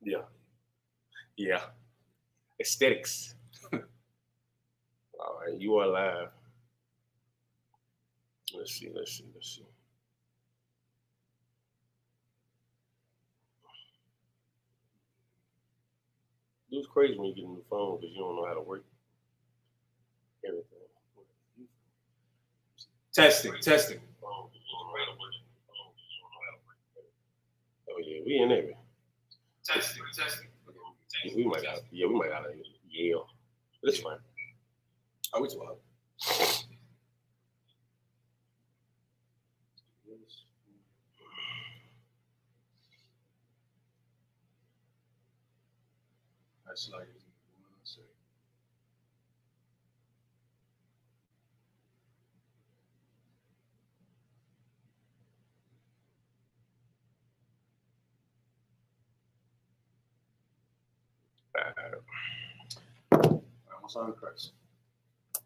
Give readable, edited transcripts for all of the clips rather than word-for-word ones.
Yeah. Yeah. Aesthetics. All right, you are live. Let's see. It was crazy when you get on the phone because you don't know how to work everything. Testing. Oh yeah, we in there. Testing. We might gotta yell. But it's fine. Oh, it's wild. That's like on Christ.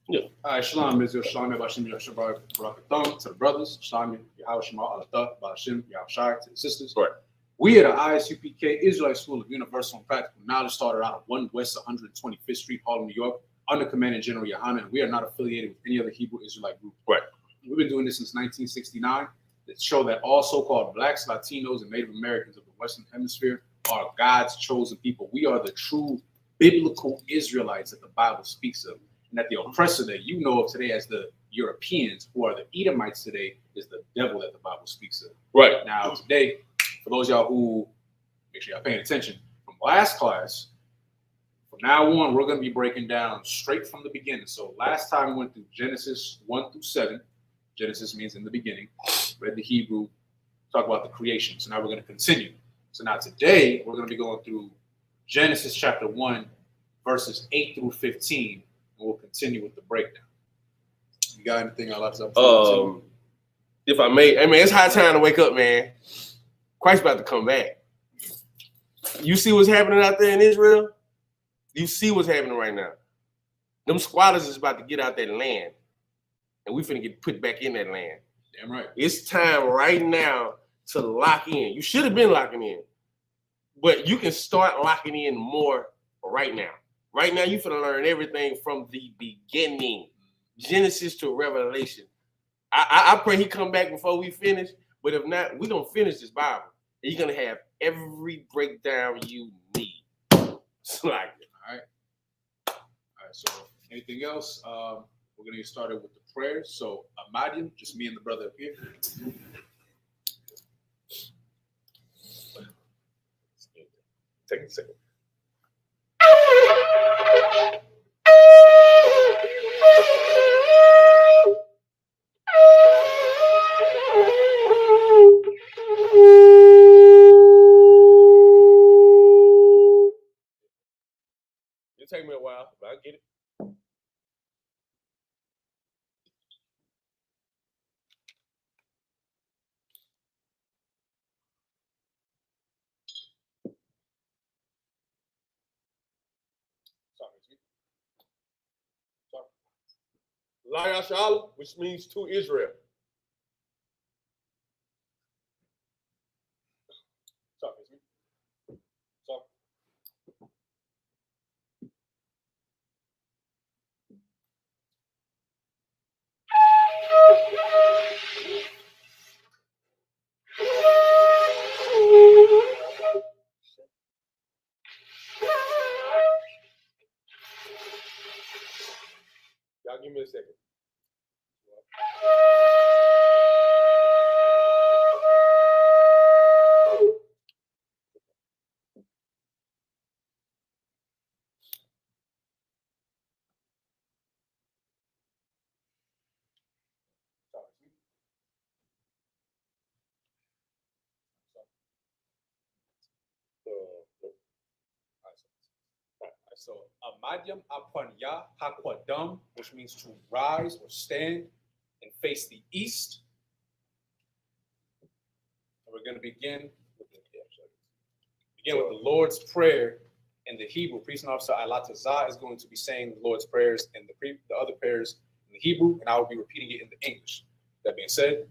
Yeah. All right, Shalom, Israel, Shalom, Yabashim, Yashabar, Barakathon, to the brothers, Shalom, Yahweh Shema, Alatah, Balashim, Yahushai, to the sisters. Right. We at the Isupk Israelite School of Universal and Practical Knowledge started out at 1 West 125th Street, Harlem, New York, under Commanding General Yohanan, and we are not affiliated with any other Hebrew Israelite group. Right. We've been doing this since 1969 to show that all so-called blacks, Latinos, and Native Americans of the Western Hemisphere are God's chosen people. We are the true biblical Israelites that the Bible speaks of, and that the oppressor that you know of today as the Europeans, who are the Edomites today, is the devil that the Bible speaks of. Right. Now, today, for those of y'all who make sure y'all paying attention from last class, from now on, we're going to be breaking down straight from the beginning. So last time we went through Genesis 1 through 7. Genesis means in the beginning. Read the Hebrew, talk about the creation. So now we're going to continue. So now today, we're going to be going through Genesis chapter 1, verses 8 through 15, and we'll continue with the breakdown. You got anything I'd like to if I may, I mean, it's high time to wake up, man. Christ's about to come back. You see what's happening out there in Israel? You see what's happening right now. Them squatters is about to get out that land, and we finna get put back in that land. Damn right. It's time right now to lock in. You should have been locking in, but you can start locking in more right now. Right now, you finna learn everything from the beginning, Genesis to Revelation. I pray he come back before we finish, but if not, we gonna finish this Bible. And you're gonna have every breakdown you need. So like it. All right. So anything else? We're gonna get started with the prayers. So Amadian, just me and the brother up here. Take a second. It'll take me a while, but I'll get it. Layashal, which means to Israel. Y'all give me a second. So Amadyam Apanya Hakwadam, which means to rise or stand and face the east. And we're going to begin with the Lord's Prayer in the Hebrew. Priest and officer Alatazah is going to be saying the Lord's prayers and the other prayers in the Hebrew, and I will be repeating it in the English. That being said,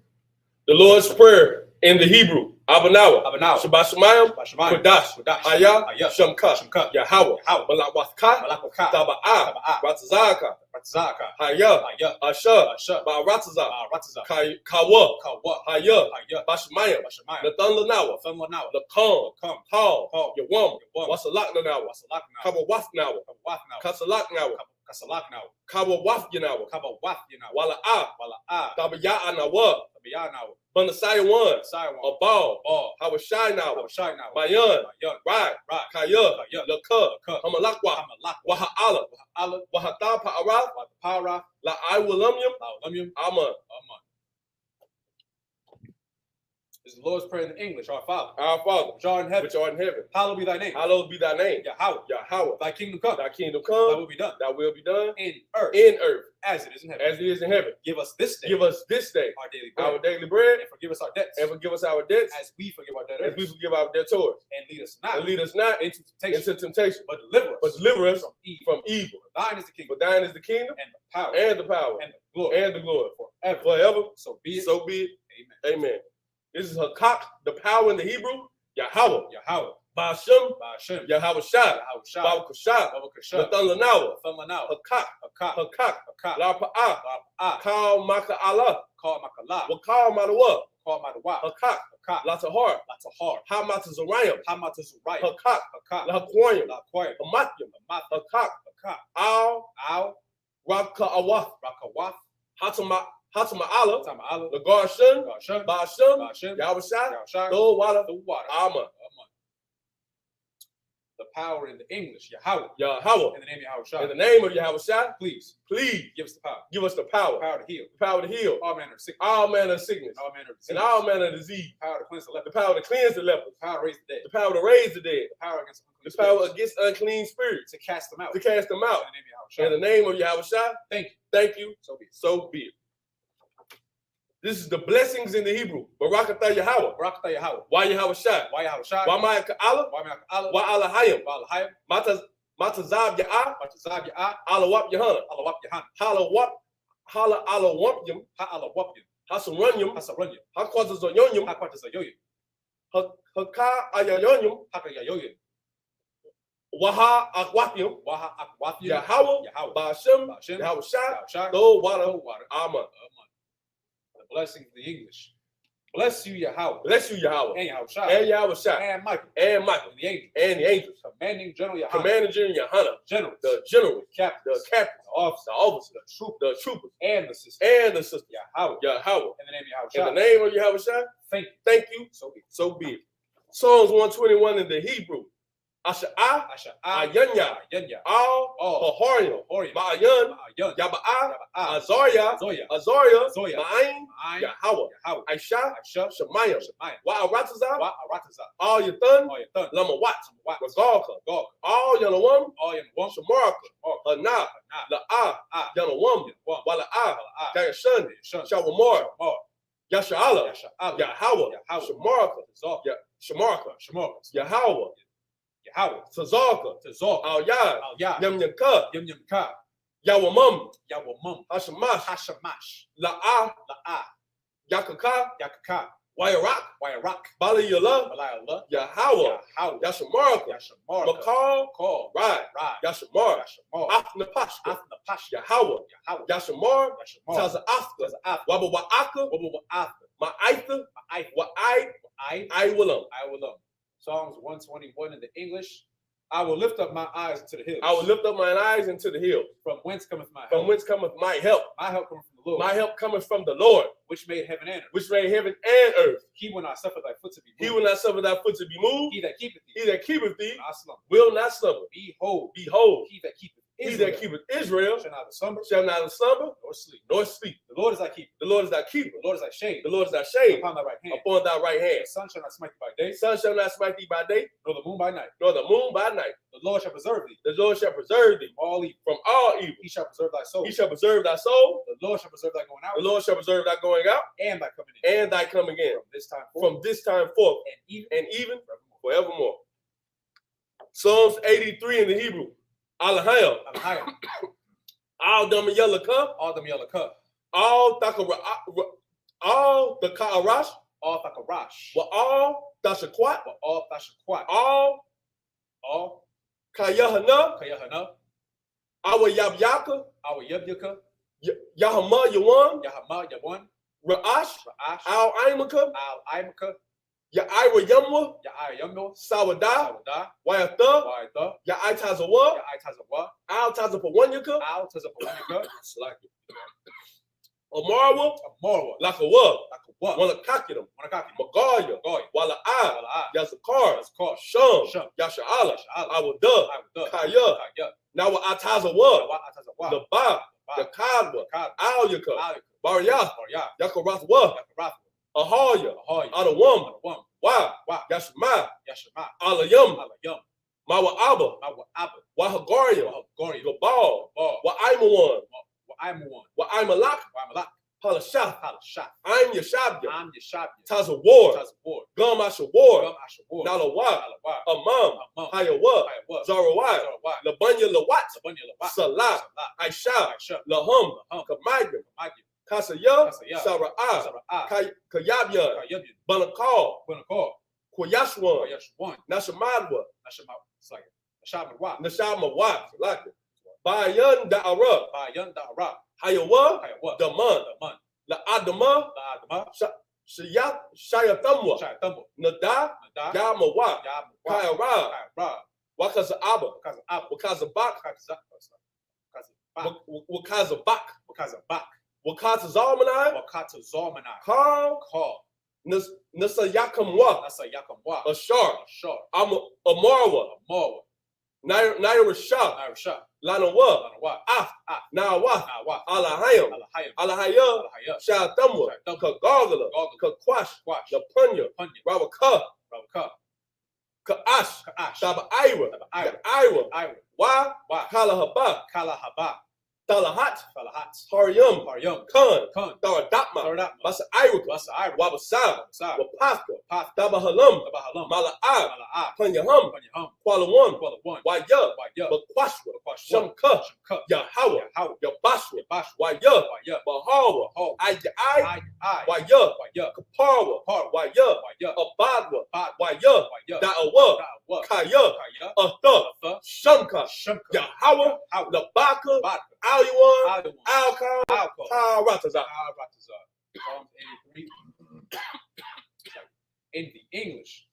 the Lord's Prayer in the Hebrew. Abanawa, Abanawa, Shabbat Shemayim, Bashamayim, Kodash, Kodash, Haya, Haya, Shamka, Shamka, Yahweh, Yahweh, Malawaka, Malakaka, Taba'a, Taba'a, Ratzazaka, Ratzaka, Haya, Haya, Asha, Asha, Ba'ratzaza, Ratzaza, Kawa, Kawa, Haya, Haya, Bashamayim, Bashamayim, Nathan Lanawa, Thumlanawa, Lakan, Come, Paul, Paul, Yawam, Yawam, Wasalak Lanawa, Wasalaknawa, Kabawaf Nawa, Kabawafnawa, Kasalak Nawa, Kasalaknawa, Kabawaf Yanawa, Kabawafyanawa, Wala'a, Wala'a, Tabaya'a Nawa, Tabiyanawa, Banasaya 1, Saiwan, Abal, Ball, Hawashai Nawa, Abashaynawa, Mayan, Mayan, Right, Right, Kaya, Kaya, Laka, Laka, Hamalakwa, Hamalakwa, Waha'ala, Allah, Wahata Pa'ara, Para, La Iwalumium, Laulamyum, Ama. Aman. This is the Lord's Prayer in English. Our Father, Our Father, which art in heaven, which art in heaven, hallowed be thy name. hallowed be thy name. Yahweh, Yahweh, thy kingdom come, thy kingdom thy come, will be done thy will be done in earth in earth as it is in heaven. as it is in heaven. Give us this day Give us this day our daily bread, our daily bread, and forgive us our debts and forgive us our debts as we forgive our as debtors, we forgive our debtors. and lead us not And lead us not into temptation, into temptation, but deliver but deliver us from evil. from evil. For thine is the For kingdom thine is the kingdom and the power and the power and the glory and the glory forever. forever. So be it. So be it. Amen. Amen. This is Hakak, the power in the Hebrew, Yahweh, Yahweh, Ba'ashem, Ba'ashem, Yahweh Shai, Yahweh Shai, Baba Kushai, Baba Kashah, Nathan Lanawa, Thumlanawa, Hakak, Hakak, Hakak, Hakak, La Pa'a, La'ah, Kal Maka Allah, Call Makala, Wakal Manawa, Call Madawa, Hakak, Hakak, La Tahar, Latahar, Hamata Zarayam, Hamatazurayim, Hakak, Hakak, La Haquayim, La'aquayim, Hamatyam, Hamat, Hakak, Hakak, Al, Al, Raka Awath, Rakawath, Hatama Allah, Tama'ala, Lagar Shun, Gashan, Ba'ashem, Ba'ashem, Yahweh Shai, Yahshai, Thul Wada, the water, Ama, Aman. The power in the English, Yahweh, Yahweh. in the name of Yahweh In the Shai, name of Yahweh Shai, please please give us the power, give us the the power power to heal to heal all manner of sickness, all manner of sickness, and all manner of disease, and all manner of disease, the power to cleanse the the leper, power to cleanse the lepers, the power to raise the dead, the power to raise the dead, the power against the unclean power spirits, against unclean spirits, to cast them out, to cast them out. in the name of Yahweh Shai. In the name of Yahweh Shai, Thank you. thank you, So be it. so be it. This is the blessings in the Hebrew. Barakatah Yahweh. Barakatah Yahweh. Why Yahweh Shai? Why Yahweh Shai? Why Ma'aka Allah? Why Ma'aka Allah? Why Allah Hayim? Why Allah Hayim? Matazab Ya'ah? Matazab Ya'ah? Allah Wap Yahana. Allah Wap Yahan. Hala Wap. Hala Allah Wap Yam. Ha Allah Wap Yam. Hasarunyam. Hasarunyam. Hakwazazonyam. Hakwazazoyim. Haka Ayayonyam. Hakayayoyim. Waha Akwathyam. Waha Akwathim. Yahweh. Yahweh. Ba'ashem. Ba'ashem. Yahweh Shai. Shai. Thul Wada. Water. Ama. The blessing of the English. Bless you, Yahweh. Bless you, Yahweh. And Yahweh Shai. And Yahweh Shai. And Michael. And Michael. And the angels. And the angels. Commanding General Yahweh. Commander General Yahana. Generals. The general. Captains. The captain. The officers. The officer. The troopers. And the sisters. And the sisters. Yahweh. Yahweh. In the name of Yahweh Shai. In the name of Yahweh Shai. Thank you. Thank you. So be it. So be it. Psalms 121 in the Hebrew. Asha'ah. Asha'ah. Ayanya. Ayanya. Al. Hahorium. Horium. Ma'ayan. Ma'ayan. Yaba'ah. Yaba'ah. Azaria. Zoya. Azaria. Zoya. Ma'ain. Ma'ain. Yahweh. Yahweh. Aisha. Aisha. Shemayim. Shemayim. Wa'aratazah. Wa'aratazah. All Yathan. All Yathan. Lamawat. Wat. Wagalka. Gog. All Yanawam. All Yanawam. Shamarka. Hanah. La'ah. Yanawam. Yanawam. Wala'ah. Wala'ah. Kayashan. Shun. Shawamar. Shamar. Yasha'ala. Yasha'ala. Yahweh. Yahweh. Shamarka. Tazar. Shamarka. Shamar. Yahweh. Yahweh. Tazarka. Tazar. Al Yad. Al Yah. Yam Yanka. Yim Yim Ka. Yawamam. Yawamam. Hashamash. Hashamash. La'ah. La'ah. Yakaka. Yakaka. Wayarak. Wayarak. Bali Yala. Balayallah. Yahweh. Yahweh. Yashamarka. Yashamar. Makal. Call. Right. Right. Yashamar. Yashamar. Afnapashka. After Pash. Yahweh. Yahweh. Yashamar. Yashamar. Taza Afka. After. Waba Wa'aka. After. Ma'aitha. I I will. will. Psalms 121 in the English. I will lift up my eyes into the hills. I will lift up mine eyes into the hill. From whence cometh my help? From whence cometh my help? My help cometh from the Lord. My help cometh from the Lord, which made heaven and earth. which made heaven and earth. He will not suffer thy foot to be moved. He will not suffer thy foot to be moved. He that keepeth thee. He that keepeth thee will not slumber. will not slumber. Behold. Behold, He that keepeth he Israel. that keepeth Israel Shall neither slumber. shall neither slumber Nor sleep. nor sleep. The Lord is thy keeper. The Lord is thy keeper. The Lord is thy shade. The Lord is thy shade Upon thy right hand. upon thy right hand. The sun shall not smite thee by day. The sun shall not smite thee by day, Nor the moon by night. nor the moon by night. The Lord shall preserve thee. The Lord shall preserve thee From all evil. from all evil. He shall preserve thy soul. He shall preserve thy soul. The Lord shall preserve thy going out. The Lord shall preserve thy going out And thy coming in. and thy coming in From this time forth. from this time forth And even and even forevermore. forevermore. Psalms 83 in the Hebrew. Alahayim. Alahayim. All them yellow cup. All them yellow cup. All the Ka'arash. All Thakarash. Wa'al Dashakwat, All Thashakwat. all Kayahana, Kayahana. Awa Yabyaka, Our Yabyaka. Yahama Yawan, Yahama Yawan. Ra'ash, Ra'ash. Al Aimaka, Al Aimaka. Ya'ira Yamwa, Ya'ai Yamno. Sawada, Sawada. Wayatha, Waida. Ya'ai Tazawa, Ya'ai Tazawa. Al Tazapawanyaka, Al Tazapawanyaka. Slack Amarwa, Amorwa. Lakawa, Lakawa. Wanakakitam, Wanakaki. Magaya, Goy. Wala Wala'a. Yazakar, Yazakar. Shum, Shum. Yasha'ala, Yasha'ala. Awada, Awada. Kaya, Kaya. Nawa Atazawa, Wa Atazawa. the Ba, Ba. the Kadwa, Kad. Alyaka, Al. Barya, Barya. Yakarathwa, Yakarath. Ahaya, Ahoy. Adawam, Adawam. Wa, Wa. Yashma, Yashama. Alayam, Alayam. Mawa Abba, Mawa Abba. Wahagaria, Gori. Gabal, Ball. Wa Aimawan, Wa Aimawan. Wa Aimalak, Wa Malak. Halashah, Halashah. I'm Yashabya, I'm Yeshabya. Tazawar, Tazawar. Gum Ashawar, Gum Ashawar. Nalawa, Nalawa. Amam, Amam. Hayawa, Hayawa. Zarawai, Zarawai. Labunya Lawat, Labunya Lawat. Salah, Salah. Aisha, Aisha. Lahum, Lahum. Kamagim, Magi. Kasaya, Kasaya. Sara'ah, Sara'ah. Kayabyan, Kayabyan. Banakal, Bunakor. Kwayashwan, Yashwan. Nashamadwa, Nashama. It's like Nashamadwa. Nashama like it. Bayan Da'ara, Bayan Da'ara. Hayawa, Hayawa. Daman, Daman. La Adama, La Adama. Shayatamwa, Shayatamwa. Nada, Nada. Yamawa, Yamwa. Kayara, Kayara. Wakaza Abba, Wakaza Abba. Wakaza Bak, Wakaza Bak. Wakaza Bak, Wakaza Bak. Wakata Zalmanai, Wakata Zalmanai. Carl, Call. Nasa Yakamwa, That's a Yakamwa. Ashar, Ashar. Amarwa, Amorwa. Naira Shah, Narisha. Lanawa, Lanawa. Af, Nawa, Nawa. Alahayam, Alahayam. Alahaya, Alahaya. Shatamwa, Shatamwa. Kagagala, Goggle. Kakwash, Quash. Napunya, Punya. Rawaka, Rabaka. Kaash, Kaash. Shaba Ira, Ira. Ira, Ira. Wa, Wa. Kalahaba, Kalahaba. Talahat, Falahat. Haryam, Haryam. Khan, Khan. Daradapma, Taradapma. Basa Ira, Basa Ira. Wabasa, Wabasa. Wapaka, Path. Dabahalam, Tabahalam. Mala'a, Mala'a. Panyaham, Panyaham. Kuala Kuala One. Waya, Waya. Bakwashwa, Quash. Shamka, Shamka. Yahawa, Yahawa. Yabashwa, Bash. Waya, Waya. Bahawa, Ho. Ayai, I. Waya, Waya. Kaparwa, Par. Waya, Waya. Abadwa, Bad. Waya, Waya. Da'awa, Da'awa. Kaya, Kaya. Atha, Atha. Shamka, Shamka. Yahawa, Yahawa. Labaka, Bad. Aliwan, Alwan. Alka, Alcohol. Karataza. Psalms 83. In the English.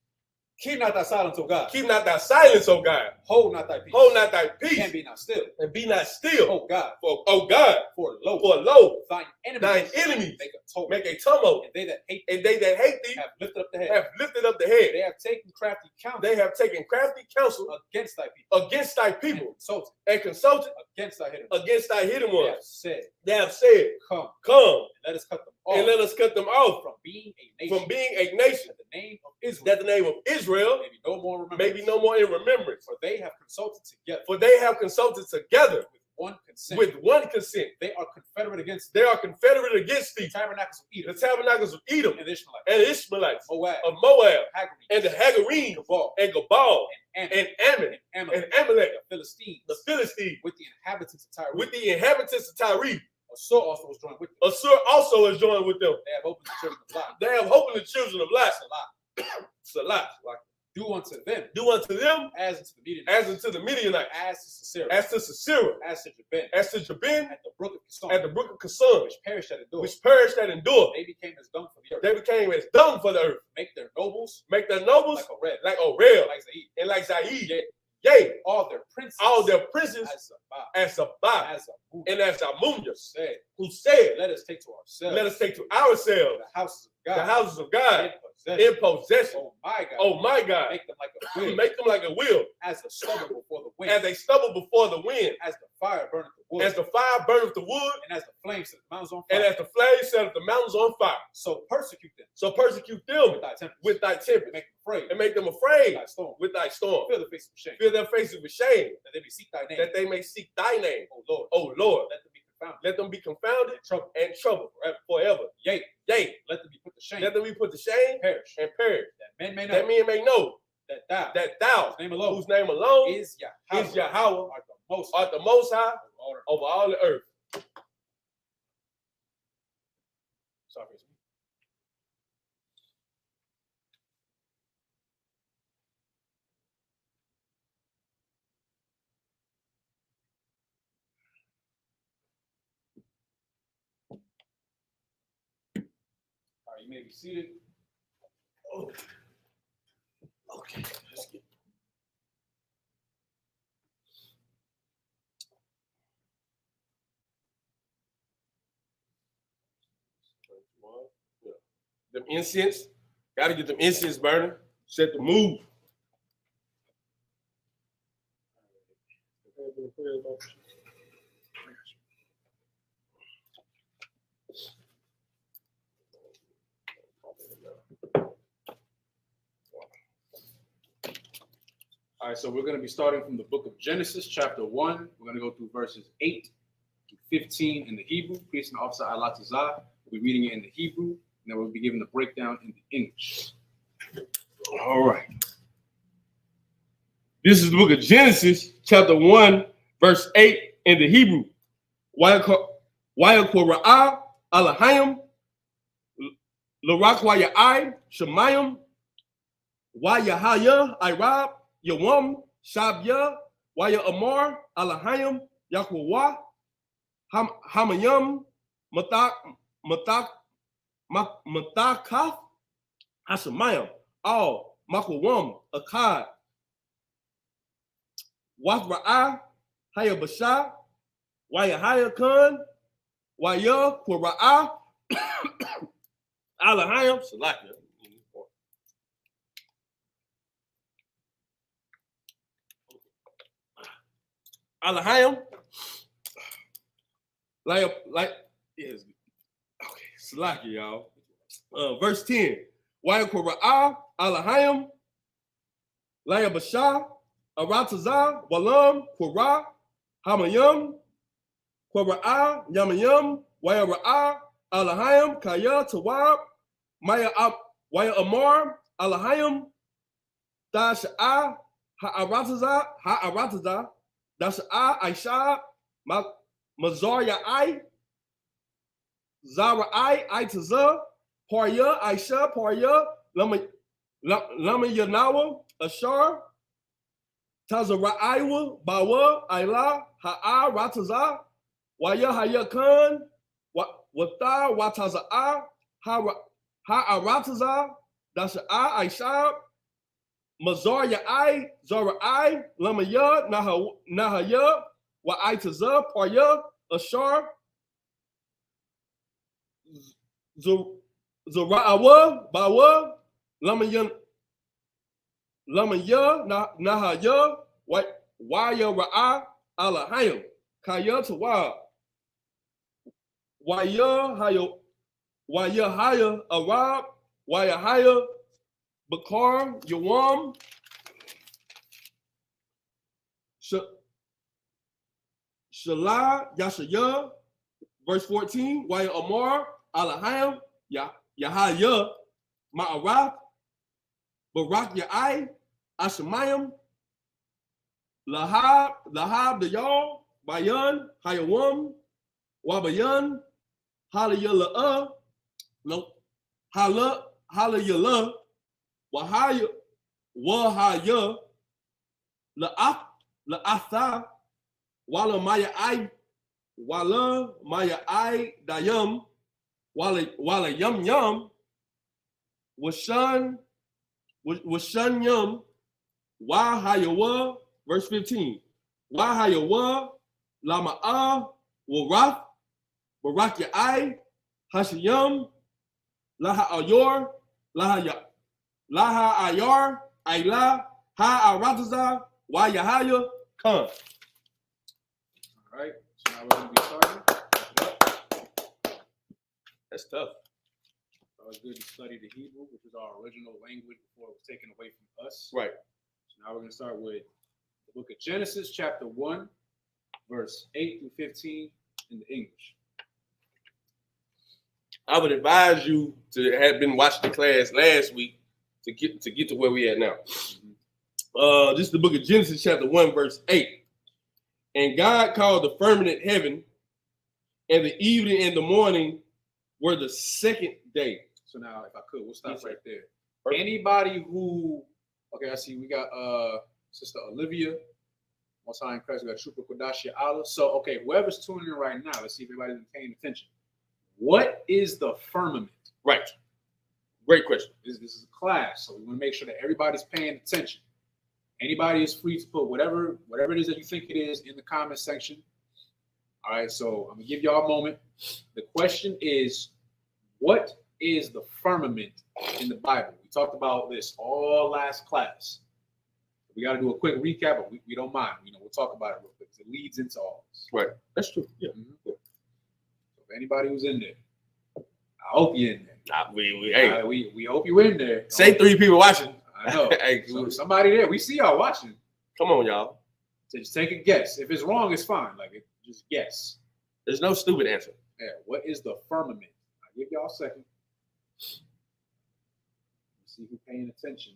Keep not thy silence, O God. Keep not thy silence, O God. Hold not thy peace. Hold not thy peace, And be not still. and be not still. O God. For, O God, For lo. thine enemies make a tumult. make a tumult, And they that hate and they that hate thee have lifted up the head. have lifted up the head. They have taken crafty counsel. They have taken crafty counsel Against thy people. against thy people, And consulted and consulted against thy hidden. against thy hidden They have ones. said, They have said, come, come, and let us cut them off and let us cut them off from being a nation. from being a nation, That the name of Israel that the name of Israel may be no more remembered. may be no more in remembrance. For they have consulted together For they have consulted together with one consent. with one consent. They are confederate against They are confederate against the thee, tabernacles of the Edom tabernacles of Edom and the Ishmaelites, and the Ishmaelites Moab, of Moab Hagari, and the Hagarenes Gabal, and Gabal and and Ammon Amalek, and Amalek, the Philistines, the Philistines, with the inhabitants of Tyre. with the inhabitants of Tyre. Assur also was joined with them. Assur also is joined with them. They have opened the children of Lot. They have hope in the children of Lot. Salah. Salah. Do unto them Do unto them as unto the Midianites, as unto the Midianites, as to Sisera, as to Sisera, as to Jabin, as to Jabin, at the brook of Kison, at the brook of Kasun, which perished at Endor. which perished at Endor. They became as dung for the earth. They became as dung for the earth. Make their nobles Make their nobles like a red, like Orel like Zaid. and like Zaid. Yea, Yea, all their princes, all their princes as Zabah, as Sabah as Amun, and as Amunya, said, who said, let us take to ourselves let us take to ourselves the houses of God, the houses of God in in possession. possession. Oh my God, Oh my God, make them like a wheel, make them like a wheel, as a stubble before the wind, as they stumble before the wind, as the fire burneth the wood, as the fire burneth the wood, and as the flames set the mountains on and fire. as the flames set the mountains on fire. So persecute them So persecute them with thy tempest, with thy and tempest, make them afraid and make them with afraid thy storm. with thy storm. Fill the face with shame, Fill their faces with shame, that they may seek thy name. that they may seek thy name. O Lord, O Lord, let them be confounded let them be confounded and troubled and troubled forever. Yea, Yea, let them be put to shame let them be put to shame perish, and perish, that men may know that men may know that thou, that thou, whose name alone whose name alone is Yahweh, is Yahweh, art the most art the most high order. over all the earth. Sorry, excuse me. You may be seated. Oh. Okay, let's get. Them incense, gotta get them incense burning. Set the mood. All right, so we're going to be starting from the book of Genesis, chapter 1. We're going to go through verses 8 to 15 in the Hebrew. Priest and officer Alatazah will be reading it in the Hebrew, and then we'll be giving the breakdown in the English. All right. This is the book of Genesis, chapter 1, verse 8 in the Hebrew. Wayakora'ah Alahayim, Larakwayai, Shemayim, Wayahaya, Irab, Yawam, Shabya, Waya Amar, Alahayim, Yakwawa, Hamayam, Matakaf, Hashemayim, Al, Makwawam, Akkad, Wathra'ah, Hayabashah, Wayahaya Khan, Waya Kora'ah, Alahayim, Salakia. Alahayim, yes, okay, Salakia, y'all. Verse 10. Waya Kora'ah, Alahayim, Laya Bashah, Aratazah, Walam, Korah, Hamayam, Kora'ah, Yamayam, Waya Ra'ah, Alahayim, Kaya, Tawab, Waya Amar, Alahayim, Dasha'ah, Ha'aratazah, Dasha'ah, Aisha, Mazar Ya'ai, Zara'ai, Aitazah, Parya, Aisha, Parya, Lama Yanawa, Ashar, Tazara'aiwa, Bawa, Ayla, Ha'a, Ratazah, Waya Hayakan, Wata, Wataza'ah, Ha'aratazah, Dasha'ah, Aisha, Mazar Ya'ai, Zara'ai, Lamaya, Nahaya, Wa'aitazah, Parya, Ashar, Zara'awa, Bawa, Lamaya, Nahaya, Waya Ra'ah, Alahayim, Kaya Tawab, Waya Haya, Arab, Waya Haya, Bakar, Yawam, Shalah, Yashaya, verse 14, Waya Amar, Alahayim, Yahaya, Ma'araf, Barak Ya'ai, Ashemayim, Lahab Dayal, Bayan, Hayawam, Wabayan, Halayala, Halayala, Wahaya, La'atha, Wala Maya Ai, Dayam, Wala Yum Yum, Washan Yum, Wahayawa, verse 15. Wahayawa, Lama'ah, Waraf, Barak Ya'ai, Hashayam, Laha Ayor, Laha Ayar, Ayla, Ha'aratazah, Wayahaya, Khan. All right, so now we're going to be starting. That's tough. So it's good to study the Hebrew, which is our original language before it was taken away from us. Right. So now we're going to start with the book of Genesis, chapter 1, verse 8 through 15 in the English. I would advise you to have been watching the class last week to get to where we at now. This is the book of Genesis, chapter 1, verse 8. And God called the firmament heaven, and the evening and the morning were the second day. So now, if I could, we'll stop right there. Perfect. Anybody who, okay, I see we got Sister Olivia, Most High in Christ, we got Trooper Kodashia Allah. So, okay, whoever's tuning in right now, let's see if everybody's paying attention. What is the firmament? Right. Great question. This is a class, so we want to make sure that everybody's paying attention. Anybody is free to put whatever it is that you think it is in the comment section. All right, so I'm gonna give y'all a moment. The question is, what is the firmament in the Bible? We talked about this all last class. We got to do a quick recap, but we don't mind. We'll talk about it real quick. It leads into all this. Right. That's true. Yeah. Mm-hmm. So if anybody who's in there, I hope you're in there. We hope you're in there. Say 3 people watching. I know. Hey, so somebody there. We see y'all watching. Come on, y'all. So just take a guess. If it's wrong, it's fine. Just guess. There's no stupid answer. Yeah. What is the firmament? I'll give y'all a second. Let's see who's paying attention.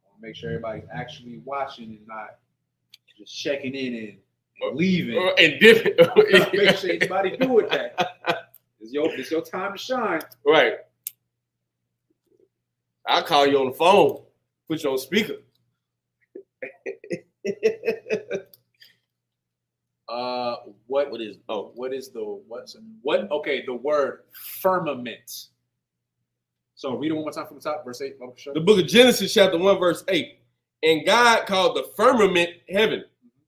I want to make sure everybody's actually watching and not just checking in and leaving. And dipping. Make sure anybody doing that. It's your time to shine. Right. I'll call you on the phone. Put you on speaker. The word firmament. So read it one more time from the top, verse 8. The book of Genesis, chapter 1, verse 8. And God called the firmament heaven,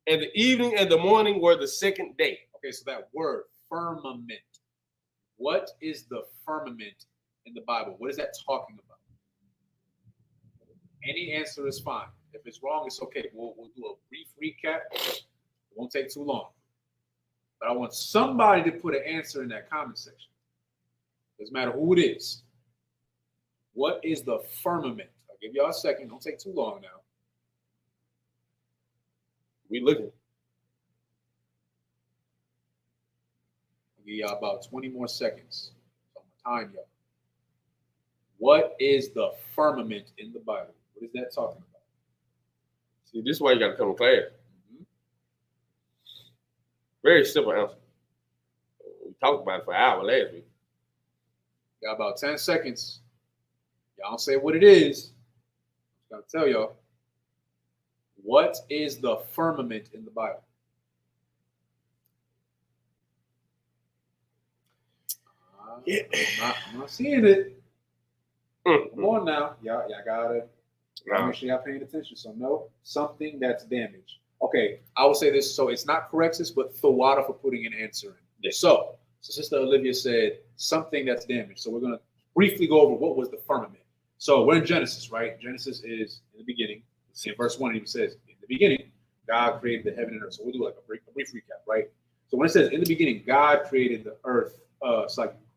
and the evening and the morning were the second day. Okay, so that word, firmament. What is the firmament in the Bible? What is that talking about? Any answer is fine. If it's wrong, it's okay. We'll do a brief recap. It won't take too long. But I want somebody to put an answer in that comment section. Doesn't matter who it is. What is the firmament? I'll give y'all a second. Don't take too long now. We looking. I'll give y'all about 20 more seconds. So I'm gonna time y'all. What is the firmament in the Bible? What is that talking about? See, this is why you got to come to class. Mm-hmm. Very simple answer. We talked about it for an hour last week. Got about 10 seconds. Y'all don't say what it is. I'm just gonna tell y'all. What is the firmament in the Bible? I'm not seeing it. Come on now. Y'all gotta make sure y'all paying attention. So no, something that's damaged. Okay, I will say this. So it's not Corexis, but Thawada for putting an answer in. Yes. So Sister Olivia said something that's damaged. So we're gonna briefly go over what was the firmament. So we're in Genesis, right? Genesis is in the beginning. In verse 1, it even says, in the beginning, God created the heaven and earth. So we'll do like a brief recap, right? So when it says in the beginning, God created the earth,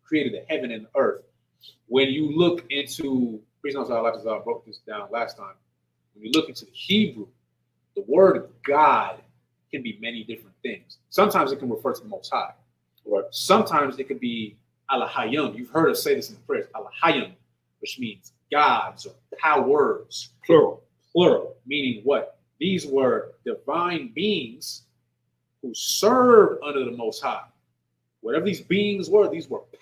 created the heaven and the earth. When you look into, please don't say I broke this down last time. When you look into the Hebrew, the word God can be many different things. Sometimes it can refer to the Most High. Right. Sometimes it could be Alahayim. You've heard us say this in the prayers, Alahayim, which means gods or powers. Plural, meaning what? These were divine beings who served under the Most High. Whatever these beings were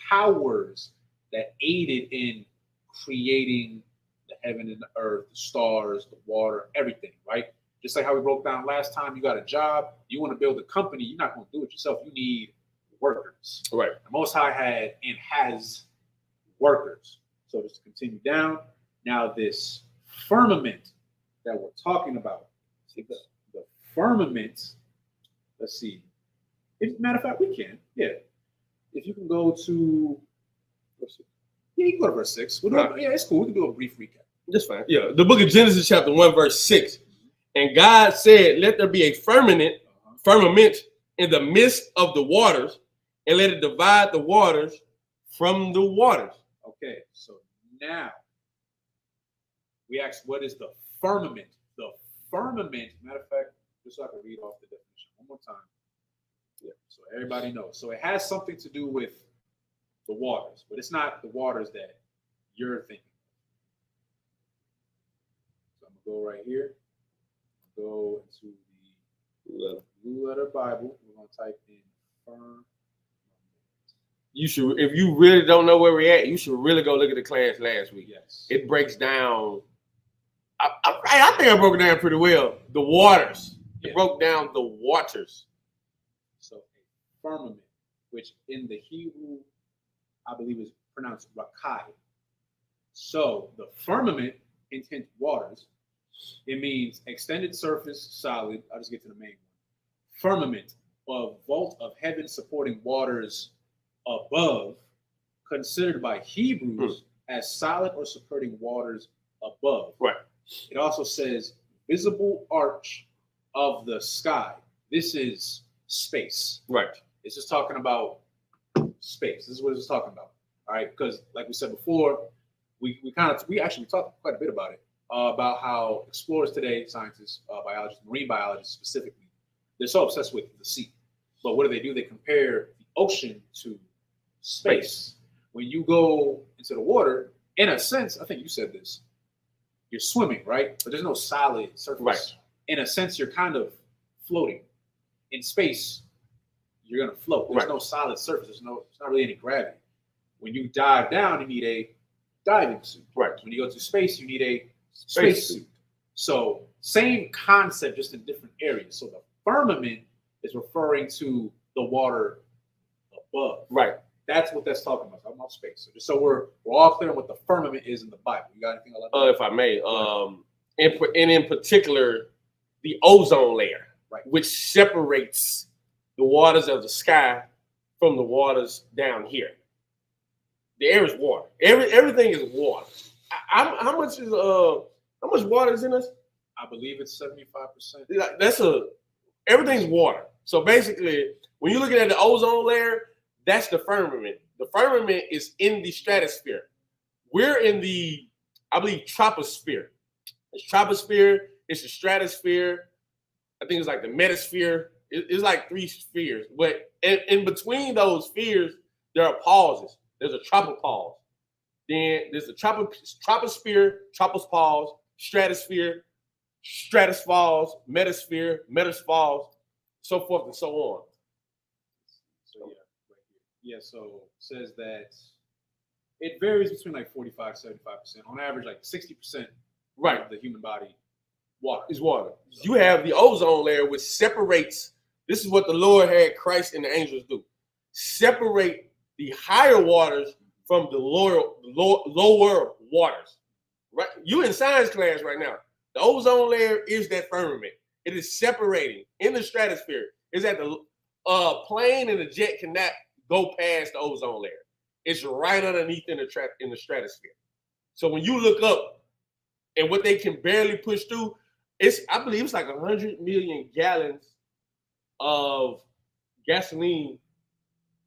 powers that aided in creating the heaven and the earth, the stars, the water, everything, right? Just like how we broke down last time, you got a job, you want to build a company, you're not going to do it yourself. You need workers. Right. The Most High had and has workers. So just continue down. Now this firmament that we're talking about, see the firmament, let's see. Matter of fact, we can. Yeah. If you can go to, you can go to verse 6. Yeah, it's cool. We can do a brief recap. That's fine. Yeah. The book of Genesis, chapter 1, verse 6. And God said, let there be a firmament in the midst of the waters, and let it divide the waters from the waters. Okay, so now we ask, what is the firmament? The firmament, matter of fact, just so I can read off the definition one more time. Yeah, so everybody knows. So it has something to do with the waters, but it's not the waters that you're thinking. So I'm gonna go right here. Go into the Blue Letter Bible. We're gonna type in firm. You should, if you really don't know where we're at, you should really go look at the class last week. Yes. It breaks down. I think I broke it down pretty well. The waters. It broke down the waters. So a firmament, which in the Hebrew, I believe is pronounced rakai. So the firmament, intent waters, it means extended surface, solid. I'll just get to the main one. Firmament, a vault of heaven supporting waters above, considered by Hebrews as solid or supporting waters above. Right. It also says visible arch of the sky. This is space. Right. It's just talking about space. This is what it's talking about. All right, because like we said before, we actually talked quite a bit about it, about how explorers today, scientists, biologists, marine biologists specifically, they're so obsessed with the sea. But what do? They compare the ocean to space. When you go into the water, in a sense, I think you said this, you're swimming, right? But there's no solid surface. Right. In a sense, you're kind of floating. In space, you're gonna float. There's no solid surface. It's not really any gravity. When you dive down, you need a diving suit. Right. When you go to space, you need a space suit. So same concept, just in different areas. So the firmament is referring to the water above. Right. That's what that's talking about. Talking about space. So just so we're all clear on what the firmament is in the Bible. You got anything like that? If I may, in particular, the ozone layer, right, which separates the waters of the sky from the waters down here. The air is water. Everything is water. How much water is in us? I believe it's 75%. Everything's water. So basically, when you're looking at the ozone layer, that's the firmament. The firmament is in the stratosphere. We're in the, I believe, troposphere. It's troposphere. It's the stratosphere. I think it's like the metasphere. It's like 3 spheres. But in between those spheres, there are pauses. There's a tropopause. Then there's a troposphere, tropopause, stratosphere, stratospause, metasphere, metaspause, so forth and so on. So yeah, right here. Yeah, so it says that it varies between like 45, 75%. On average, like 60% right, of the human body water. Is water. So you have the ozone layer, which separates. This is what the Lord had Christ and the angels do. Separate the higher waters from the lower waters. Right? You in science class right now. The ozone layer is that firmament. It is separating in the stratosphere. It's at the plane and the jet cannot go past the ozone layer. It's right underneath in the stratosphere. So when you look up and what they can barely push through, I believe it's like 100 million gallons of gasoline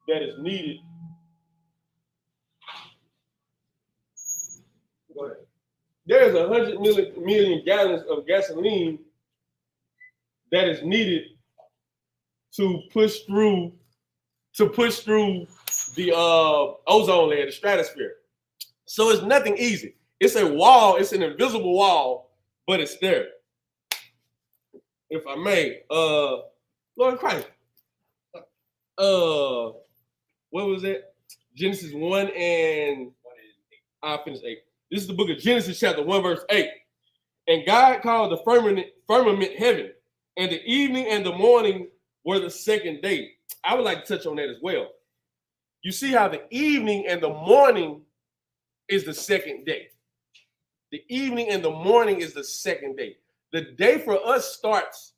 that is needed. Go ahead. There's 100 million gallons of gasoline that is needed to push through the ozone layer, the stratosphere. So it's nothing easy. It's a wall. It's an invisible wall, but it's there. If I may, Lord Christ, what was it? Genesis 1 and I'll finish 8. This is the book of Genesis, chapter 1, verse 8. And God called the firmament heaven, and the evening and the morning were the second day. I would like to touch on that as well. You see how the evening and the morning is the second day. The evening and the morning is the second day. The day for us starts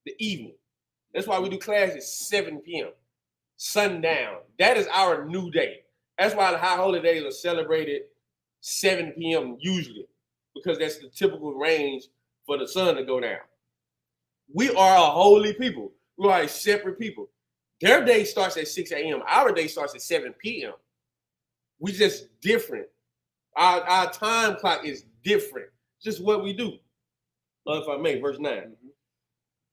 the evening. That's why we do class at 7 p.m. Sundown. That is our new day. That's why the high holy days are celebrated 7 p.m. usually, because that's the typical range for the sun to go down. We are a holy people. We are a separate people. Their day starts at 6 a.m. Our day starts at 7 p.m. We just different. Our time clock is different. Just what we do. If I may, verse 9.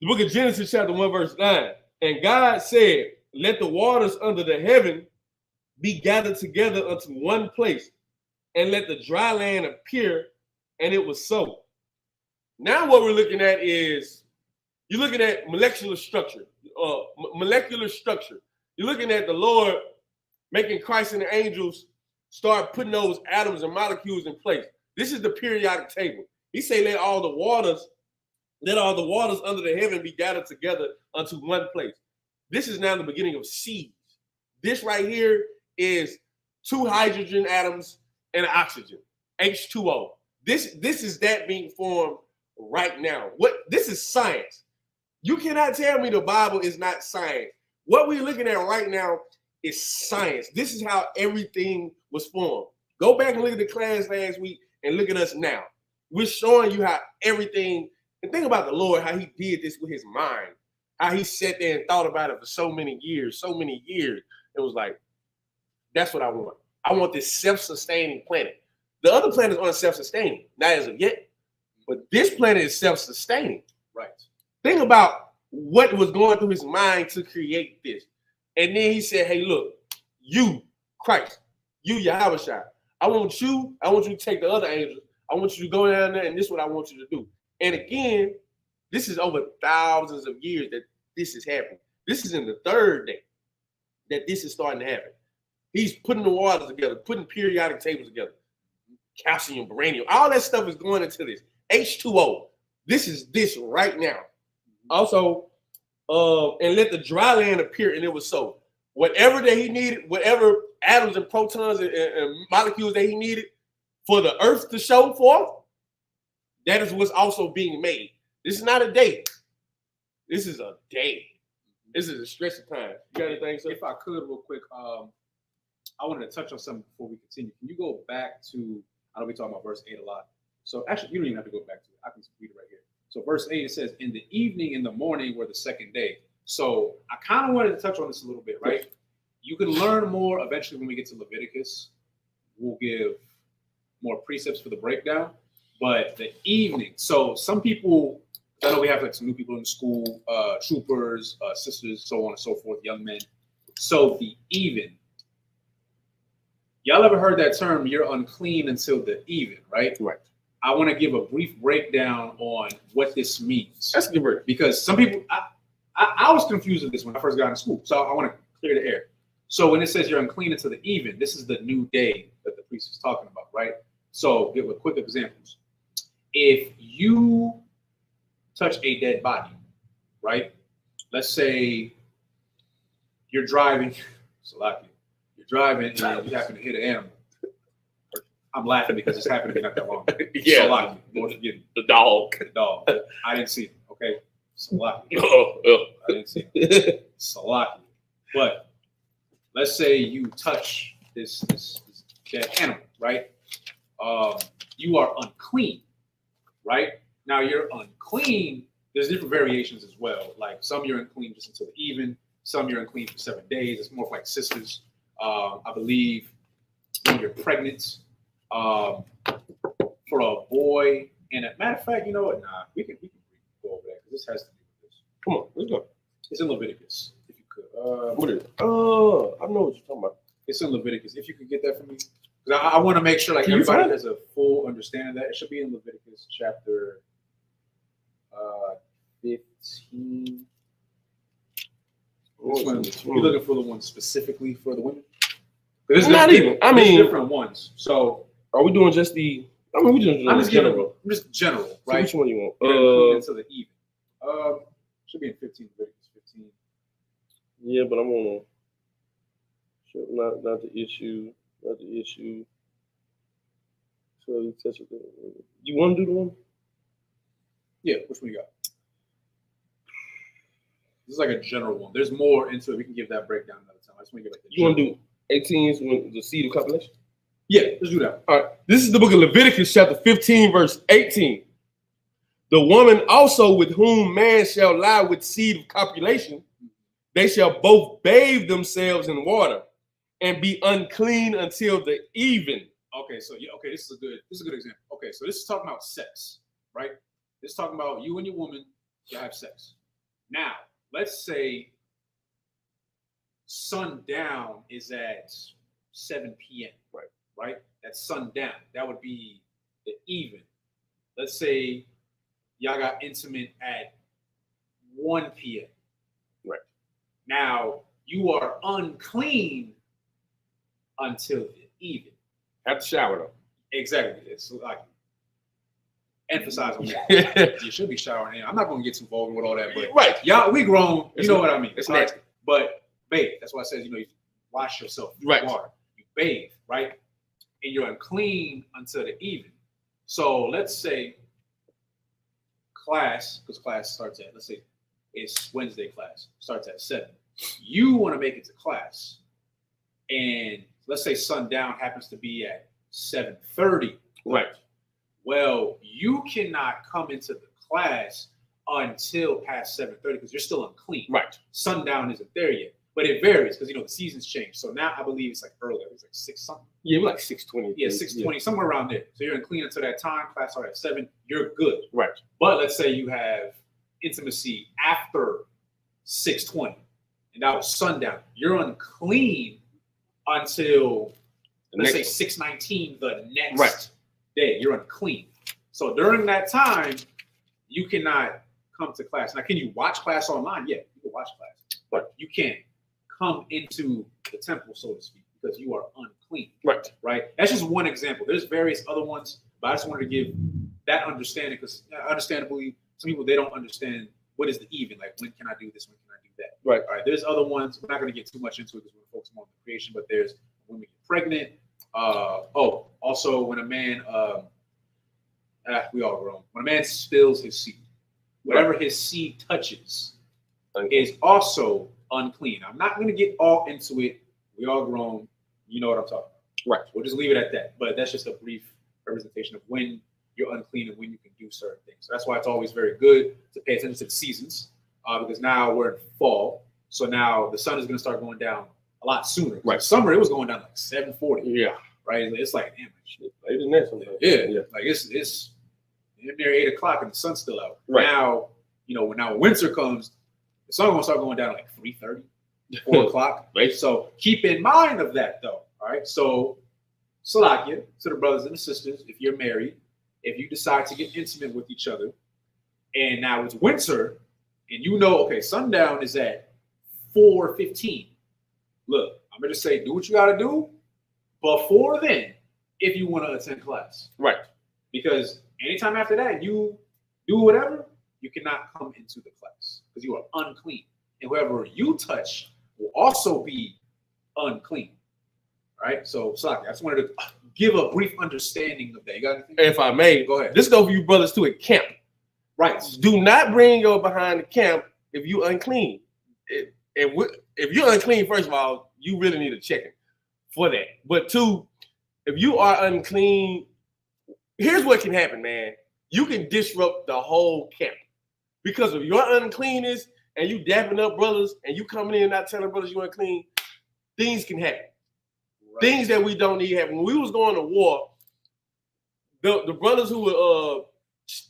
The book of Genesis, chapter 1, verse 9. And God said, let the waters under the heaven be gathered together unto one place, and let the dry land appear, and it was so. Now what we're looking at is, you're looking at molecular structure. You're looking at the Lord making Christ and the angels start putting those atoms and molecules in place. This is the periodic table. He say, let all the waters under the heaven be gathered together unto one place. This is now the beginning of seeds. This right here is 2 hydrogen atoms and an oxygen, H2O. This is that being formed right now. This is science. You cannot tell me the Bible is not science. What we're looking at right now is science. This is how everything was formed. Go back and look at the class last week and look at us now. We're showing you how everything, and think about the Lord, how he did this with his mind, how he sat there and thought about it for so many years. It was like, that's what I want. I want this self-sustaining planet. The other planets aren't self-sustaining, not as of yet, but this planet is self-sustaining. Right. Think about what was going through his mind to create this. And then he said, hey, look, you, Christ, you, Yahushua, I want you to take the other angels. I want you to go down there, and this is what I want you to do. And again, this is over thousands of years that this is happening. This is in the 3rd day that this is starting to happen. He's putting the waters together, putting periodic tables together, calcium, beryllium, all that stuff is going into this. H2O. This is this right now. Also, and let the dry land appear, and it was so. Whatever that he needed, whatever atoms and protons and molecules that he needed for the earth to show forth, that is what's also being made. This is not a day. This is a day. This is a stretch of time. You got anything, sir? If I could, real quick, I wanted to touch on something before we continue. Can you go back to, I know we talking about verse 8 a lot. So actually, you don't even have to go back to it. I can read it right here. So verse 8, it says, in the evening and the morning were the 2nd day. So I kind of wanted to touch on this a little bit, right? You can learn more eventually when we get to Leviticus. We'll give more precepts for the breakdown. But the evening, so some people, I know we have like some new people in school, troopers, sisters, so on and so forth, young men. So the even. Y'all ever heard that term, you're unclean until the even, right? Right. I want to give a brief breakdown on what this means. That's a good word. Because some people, I was confused with this when I first got into school. So I want to clear the air. So when it says you're unclean until the even, this is the new day that the priest is talking about, right? So give a quick examples. If you touch a dead body, right? Let's say you're driving, you're driving and you happen to hit an animal. I'm laughing because it's happened to me not that long. Yeah. Salaki, Lord forgive me. The dog. The dog. I didn't see it. Okay. Salaki. I didn't see it. Salaki. But let's say you touch this dead animal, right? You are unclean, right? Now you're unclean. There's different variations as well. Like some you're unclean just until the even. Some you're unclean for 7 days. It's more like sisters. I believe when you're pregnant. For a boy, and a matter of fact, you know what? Nah, we can go over that because this has to do with this. Come on, let's go. It's in Leviticus, if you could. What is it? Oh, I know what you're talking about. It's in Leviticus. If you could get that for me, because I want to make sure like Can you everybody find it? has a full understanding of that. It should be in Leviticus chapter 15. Which one? You're looking for the one specifically for the women? There's Not even. I mean, there's different ones. So. Are we doing just the? I mean, we just I'm just general. I'm just general, So right? which one you want? Into the even. Should be in 15. Leviticus 15. Yeah, but I'm on. Not the issue. Not the issue. So you touch it. You want to do the one? Yeah. Which one you got? This is like a general one. There's more into it. We can give that breakdown another time. I just want to give like the. You want to do 18s when the seed of copulation? Yeah, let's do that. All right. This is the book of Leviticus, chapter 15, verse 18. The woman also with whom man shall lie with seed of copulation, they shall both bathe themselves in water and be unclean until the even. Okay, so yeah, okay, this is a good example. Okay, so this is talking about sex, right? This is talking about you and your woman, you have sex. Now, let's say sundown is at 7 p.m. Right? That's sundown. That would be the even. Let's say y'all got intimate at 1 p.m. Right. Now you are unclean until the even. Have to shower though. Exactly. It's like emphasize on that. You should be showering. I'm not going to get too vulgar with all that, but right. Y'all, we grown. It's you know what I mean. It's right? nasty. But babe, that's why I said, you wash yourself. Right. Water. You bathe, right? And you're unclean until the evening. So let's say class, because class starts at, let's say it's Wednesday class, starts at 7. You want to make it to class, and let's say sundown happens to be at 7:30. Right. Well, you cannot come into the class until past 7:30 because you're still unclean. Right. Sundown isn't there yet, but it varies because the seasons change. So now I believe it's like earlier. It's like 6 something. Yeah, we're like 6:20. Yeah, 6:20, somewhere around there. So you're unclean until that time. Class starts at 7. You're good. Right. But let's say you have intimacy after 6:20, and that was sundown. You're unclean until let's say 6:19 the next day. You're unclean. So during that time, you cannot come to class. Now, can you watch class online? Yeah, you can watch class. But you can't come into the temple, so to speak, because you are unclean. Right. Right? That's just one example. There's various other ones, but I just wanted to give that understanding because understandably, some people, they don't understand what is the even. Like, when can I do this? When can I do that? Right. All right. There's other ones. We're not going to get too much into it because we're focusing on the creation, but there's when we get pregnant. Also when a man, we all grown. When a man spills his seed, whatever his seed touches is also unclean. I'm not going to get all into it. We all grown. You know what I'm talking about. Right. We'll just leave it at that. But that's just a brief representation of when you're unclean and when you can do certain things. So that's why it's always very good to pay attention to the seasons because now we're in fall. So now the sun is going to start going down a lot sooner. Right. Summer, it was going down like 7:40. Yeah. Right. It's like, damn, shit. Later than that sometimes. Yeah. Like it's near 8 o'clock and the sun's still out. Right. Now, when winter comes, the sun gonna start going down like 3:30, 4 o'clock. Right. So keep in mind of that though. All right. So Salakia to the brothers and the sisters, if you're married, if you decide to get intimate with each other, and now it's winter, and okay, sundown is at 4:15. Look, I'm gonna just say, do what you gotta do before then, if you want to attend class. Right. Because anytime after that, you do whatever, you cannot come into the class because you are unclean. And whoever you touch will also be unclean. All right. So, sorry, I just wanted to give a brief understanding of that. You got anything? If I may, Go ahead. This go for you brothers too at camp. Right. Do not bring your behind the camp if you unclean. If you're unclean, first of all, you really need a check-in for that. But 2, if you are unclean, here's what can happen, man. You can disrupt the whole camp because of your uncleanness and you dapping up brothers and you coming in and not telling brothers you unclean. Things can happen. Right. Things that we don't need happen. When we was going to war, the brothers who were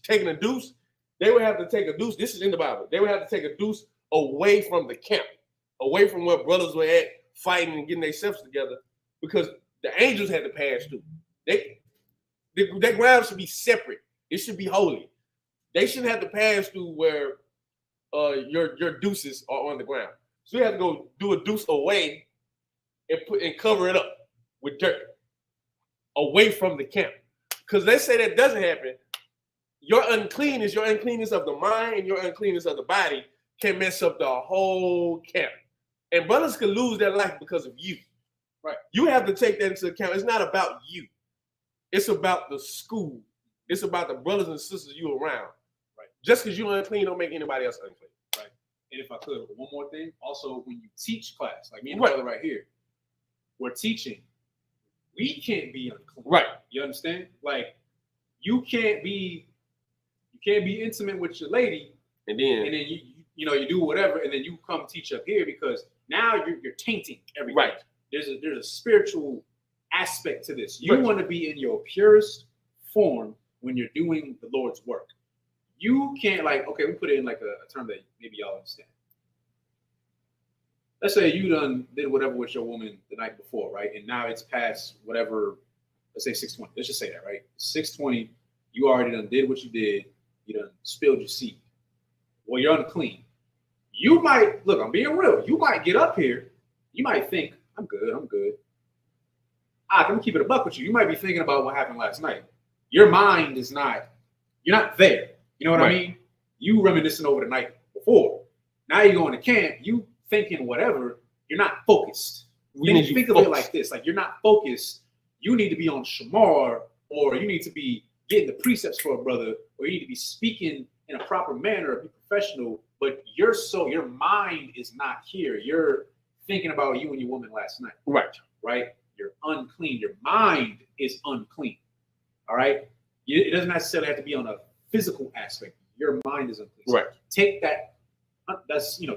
taking a deuce, they would have to take a deuce. This is in the Bible. They would have to take a deuce away from the camp, away from where brothers were at fighting and getting themselves together, because the angels had to pass through. That ground should be separate. It should be holy. They shouldn't have to pass through where your deuces are on the ground. So you have to go do a deuce away and cover it up with dirt away from the camp. Because they say that doesn't happen. Your uncleanness of the mind and your uncleanness of the body can mess up the whole camp. And brothers can lose their life because of you. Right. You have to take that into account. It's not about you. It's about the school. It's about the brothers and sisters you around. Right. Just because you're unclean don't make anybody else unclean. Right. And if I could, one more thing. Also, when you teach class, like me and my brother right here, we're teaching. We can't be unclean. Right. You understand? Like, you can't be intimate with your lady, and then you do whatever, and then you come teach up here because now you're tainting everything. Right. There's a spiritual aspect to this. You want to be in your purest form when you're doing the Lord's work. You can't we put it in like a term that maybe y'all understand. Let's say you done did whatever with your woman the night before, right? And now it's past whatever, let's say 6:20. Let's just say that, right? 6:20, you already done did what you did. You done spilled your seed. Well, you're unclean. You might, look, I'm being real. You might get up here. You might think, I'm good. I'm going to keep it a buck with you. You might be thinking about what happened last night. Your mind is not, you're not there. You know what I mean? You reminiscing over the night before. Now you're going to camp. You thinking whatever. You're not focused. think of it like this: like you're not focused. You need to be on shamar, or you need to be getting the precepts for a brother, or you need to be speaking in a proper manner, or be professional. But your mind is not here. You're thinking about you and your woman last night. Right. You're unclean. Your mind is unclean. All right. It doesn't necessarily have to be on a physical aspect. Your mind is unclean. Right. So take that.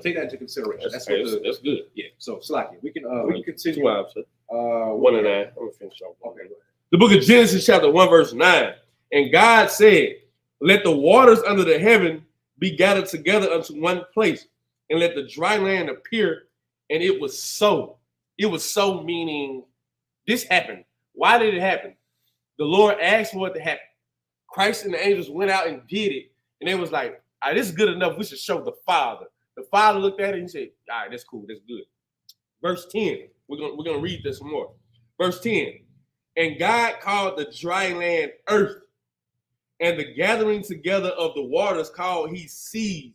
Take that into consideration. That's good. Yeah. So Slacky, we can continue. 1 and 9. I'm gonna finish off. Okay. The book of Genesis, chapter 1, verse 9. And God said, "Let the waters under the heaven be gathered together unto one place, and let the dry land appear." And it was so. It was so, meaning this happened. Why did it happen? The Lord asked for it to happen. Christ and the angels went out and did it, and they was like, "All right, this is good enough. We should show the Father." The Father looked at it and said, "All right, that's cool. That's good." Verse 10. We're gonna read this more. Verse 10. And God called the dry land earth, and the gathering together of the waters called he seas.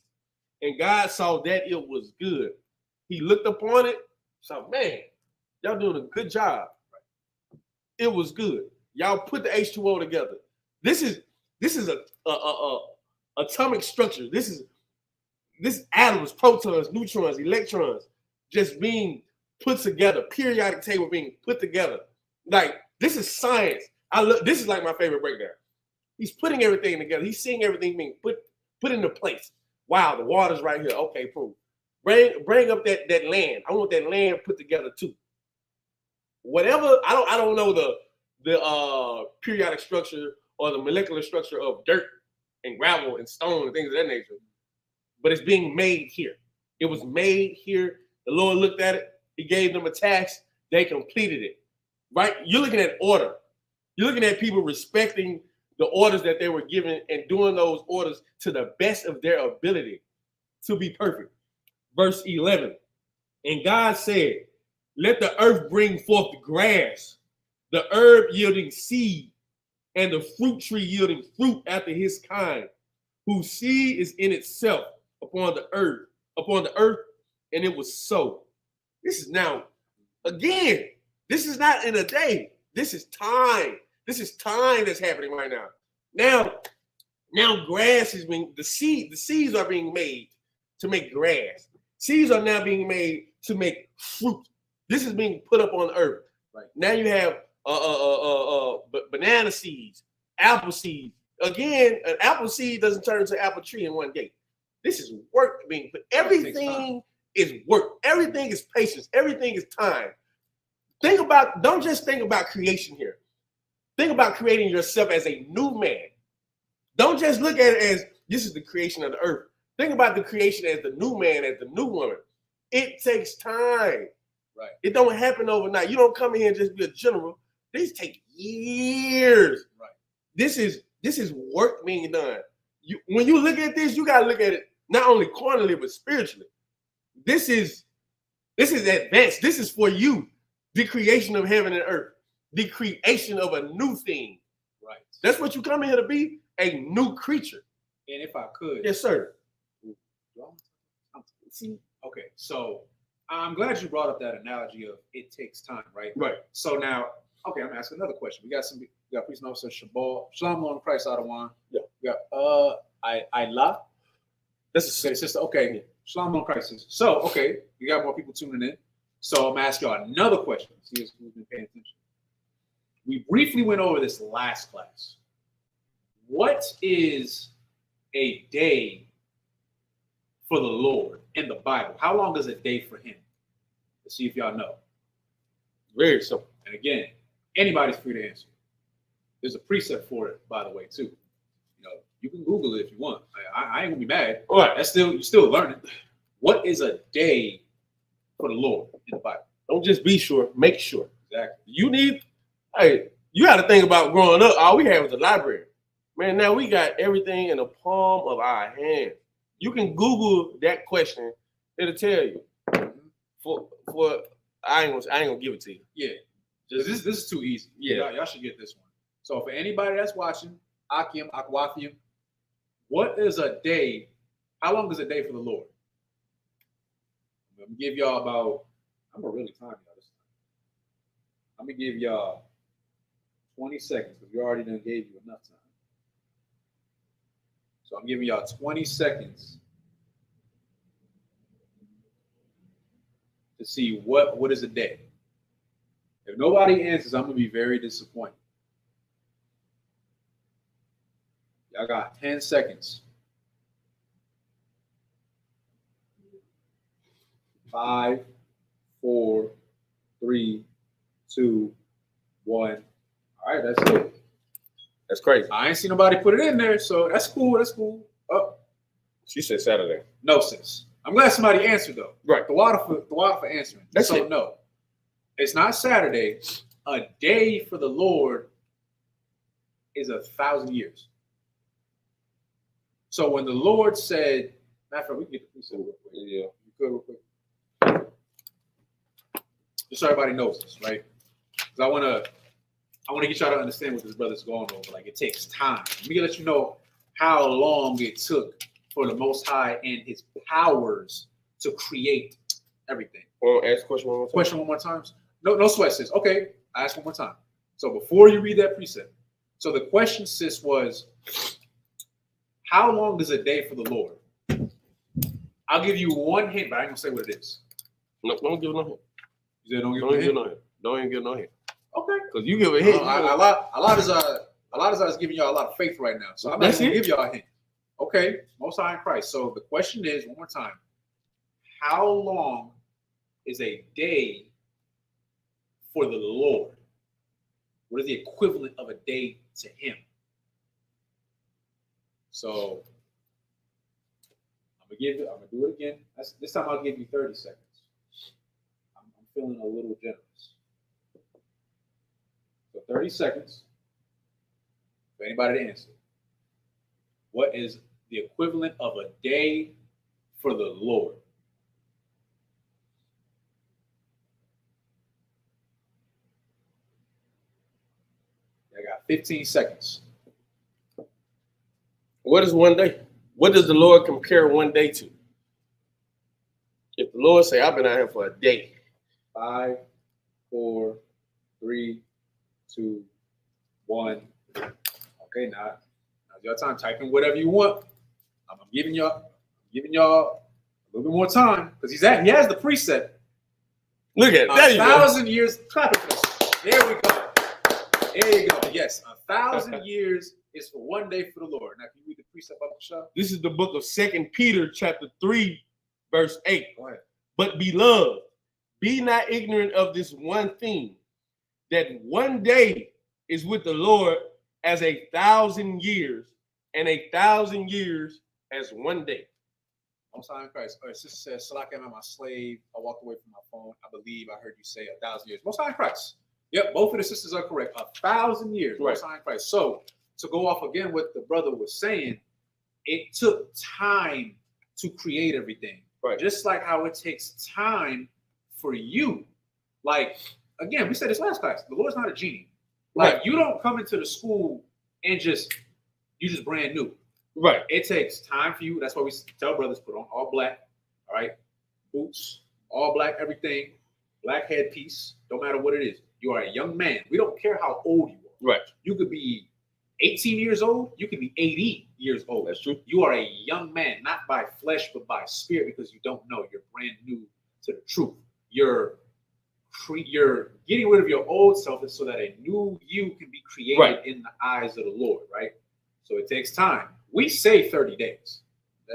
And God saw that it was good. He looked upon it, saw, man, y'all doing a good job. It was good. Y'all put the H2O together. This is a atomic structure. This atoms, protons, neutrons, electrons just being put together. Periodic table being put together. Like, this is science. This is like my favorite breakdown. He's putting everything together. He's seeing everything being put into place. Wow, the water's right here. Okay, proof. Bring up that land. I want that land put together too. Whatever, I don't know the periodic structure or the molecular structure of dirt and gravel and stone and things of that nature, but it's being made here. It was made here. The Lord looked at it. He gave them a task. They completed it. Right? You're looking at order. You're looking at people respecting the orders that they were given and doing those orders to the best of their ability to be perfect. Verse 11. And God said, "Let the earth bring forth the grass, the herb yielding seed, and the fruit tree yielding fruit after his kind, whose seed is in itself upon the earth, and it was so." This is now, again, this is not in a day. This is time. This is time that's happening right now. Now grass is being, the seeds are being made to make grass. Seeds are now being made to make fruit. This is being put up on the earth. Right. Now you have banana seeds, apple seeds. Again, an apple seed doesn't turn into an apple tree in one day. This is work being put. Everything is work. Everything is patience. Everything is time. Don't just think about creation here. Think about creating yourself as a new man. Don't just look at it as this is the creation of the earth. Think about the creation as the new man, as the new woman. It takes time. Right. It don't happen overnight. You don't come in here and just be a general. These take years. Right. This is work being done. When you look at this, you gotta look at it not only carnally but spiritually. This is advanced. This is for you. The creation of heaven and earth. The creation of a new thing. Right. That's what you come in here to be, a new creature. And if I could. Yes, sir. See? Okay, so I'm glad you brought up that analogy of it takes time, right? Right. So now, okay, I'm gonna ask another question. We got police officer Shabal, Shalom on Christ Adawan. Yeah. We got Ayla. That's a sister. Okay, Shalom on Christ. So, okay, we got more people tuning in. So I'm gonna ask y'all another question. See who's been paying attention. We briefly went over this last class. What is a day for the Lord in the Bible? How long is a day for him? Let's see if y'all know. Very simple. And again, anybody's free to answer. There's a precept for it, by the way, too. You know, you can Google it if you want. I ain't gonna be mad. All right. You're still learning. What is a day for the Lord in the Bible? Don't just be sure, make sure. Exactly. You got to think about growing up. All we had was a library. Man, now we got everything in the palm of our hand. You can Google that question. It'll tell you. For I ain't gonna give it to you. Yeah. This is too easy. Yeah. Y'all should get this one. So for anybody that's watching, Akim, Akwathium, what is a day? How long is a day for the Lord? I'm gonna give y'all I'm gonna really time y'all this time. I'm gonna give y'all 20 seconds because we already done gave you enough time. So I'm giving y'all 20 seconds to see what is a day. If nobody answers, I'm gonna be very disappointed. Y'all got 10 seconds. 5, 4, 3, 2, 1. All right, that's it. That's crazy. I ain't seen nobody put it in there, so that's cool. That's cool. Oh, She said Saturday. no, sis. I'm glad somebody answered though. Right. The water for answering. That's so it. No, it's not Saturday. A day for the Lord is 1,000 years. So when the Lord said, matter of fact, we can get the precept real quick. Yeah. You could real quick. Just so everybody knows this, right? Because I want to get y'all to understand what this brother's going over. Like, it takes time. Let me let you know how long it took for the Most High and His powers to create everything. Well, ask the question one more time. Question one more time. No sweat, sis. Okay, I ask one more time. So before you read that precept, so the question, sis, was, how long is a day for the Lord? I'll give you one hint, but I ain't gonna say what it is. No, don't give no hint. You said don't give Don't a even hint? give no hint. Don't even give no hint. Okay. Because you give a hint. A lot of us giving y'all a lot of faith right now. So I'm not gonna give y'all a hint. Okay, Most High in Christ. So the question is, one more time, how long is a day for the Lord? What is the equivalent of a day to Him? So I'm gonna do it again. This time I'll give you 30 seconds. I'm feeling a little generous. So 30 seconds for anybody to answer. What is the equivalent of a day for the Lord? I got 15 seconds. What is one day? What does the Lord compare one day to? If the Lord say, I've been out here for a day. 5, 4, 3, 2, 1. Okay, now your time. Type in whatever you want. I'm giving y'all a little bit more time because he has the precept. Look at it. There you go. 1,000 years. Clap it for us. There we go. There you go. Yes, 1,000 years is for one day for the Lord. Now, can you read the precept up the show? This is the book of 2 Peter chapter 3, verse 8. Go ahead. But beloved, be not ignorant of this one thing, that one day is with the Lord as 1,000 years, and 1,000 years as one day. I'm sorry in Christ. All right, sister says, Salak, am I my slave? I walked away from my phone. I believe I heard you say 1,000 years. Most High in Christ. Yep, both of the sisters are correct. 1,000 years. Right. Most High in Christ. So, to go off again what the brother was saying, it took time to create everything. Right. Just like how it takes time for you. Like, again, we said this last class. The Lord's not a genie. Like, Right. you don't come into the school and you just brand new. Right. It takes time for you. That's why we tell brothers put on all black, all right? Boots, all black, everything, black headpiece, don't matter what it is. You are a young man. We don't care how old you are. Right. You could be 18 years old. You could be 80 years old. That's true. You are a young man, not by flesh, but by spirit, because you don't know. You're brand new to the truth. You're getting rid of your old self so that a new you can be created Right. in the eyes of the Lord, right? So it takes time. We say 30 days.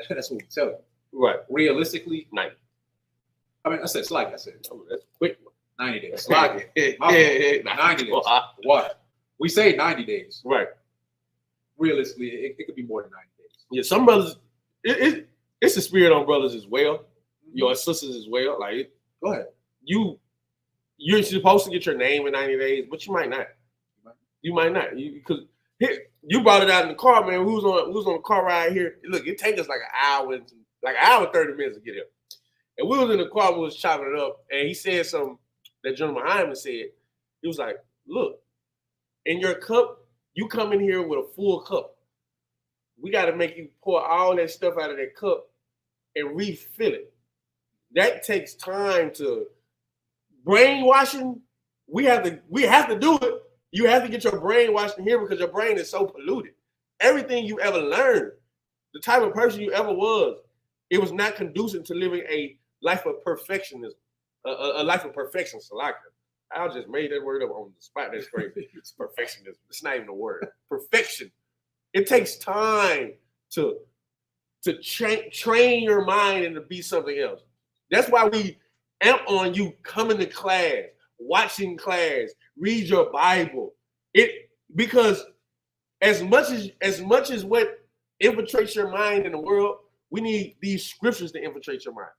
That's what we tell you. Right. Realistically, 90. I mean, I said, it's like I said, Oh, that's quick. 90 days. Like it. Yeah, 90 days. What? We say 90 days. Right. Realistically, it could be more than 90 days. Yeah, some brothers, it's a spirit on brothers as well. Your sisters as well. Like, Go ahead. You're supposed to get your name in 90 days, but you might not. You might not. Because you brought it out in the car, man. Who's on the car ride here? Look, it takes us like an hour and 30 minutes to get here. And we was in the car, we was chopping it up, and he said something that gentleman behind me said. He was like, look, in your cup, you come in here with a full cup. We got to make you pour all that stuff out of that cup and refill it. That takes time to brainwashing we have to do it. You have to get your brain washed in here because your brain is so polluted. Everything you ever learned, the type of person you ever was, it was not conducive to living a life of perfectionism, a life of perfection. Salaka. I just made that word up on the spot. That's crazy. It's perfectionism. It's not even a word. Perfection. It takes time to train your mind and to be something else. That's why we amp on you coming to class, watching class, read your Bible. Because as much as what infiltrates your mind in the world, we need these scriptures to infiltrate your mind.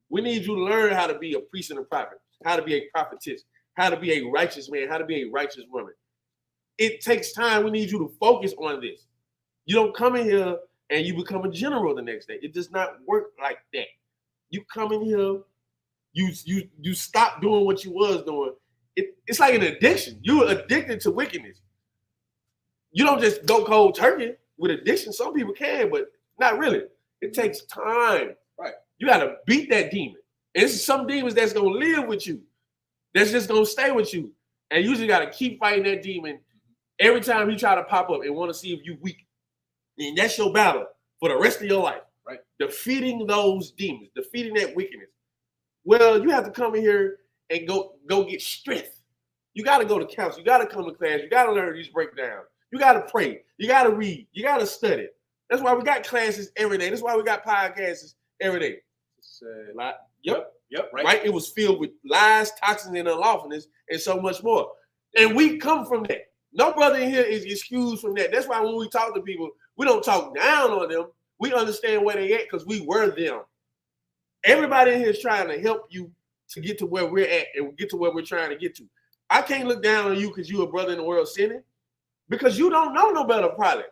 We need you to learn how to be a priest and a prophet, how to be a prophetess, how to be a righteous man, how to be a righteous woman. It takes time. We need you to focus on this. You don't come in here and you become a general the next day. It does not work like that. You come in here, you stop doing what you was doing. It's like an addiction. You're addicted to wickedness. You don't just go cold turkey with addiction. Some people can, but not really. It takes time. Right. You got to beat that demon. And it's some demons that's going to live with you. That's just going to stay with you. And you just got to keep fighting that demon every time he try to pop up and want to see if you weak. And that's your battle for the rest of your life. Right. Defeating those demons, defeating that wickedness. Well, you have to come in here and go get strength. You got to go to counsel. You got to come to class. You got to learn these breakdowns. You got to pray. You got to read. You got to study. That's why we got classes every day. That's why we got podcasts every day. Yep. Right. It was filled with lies, toxins, and unlawfulness, and so much more. And we come from that. No brother in here is excused from that. That's why when we talk to people, we don't talk down on them. We understand where they at because we were them. Everybody in here is trying to help you to get to where we're at and get to where we're trying to get to. I can't look down on you because you're a brother in the world sinning because you don't know no better probably.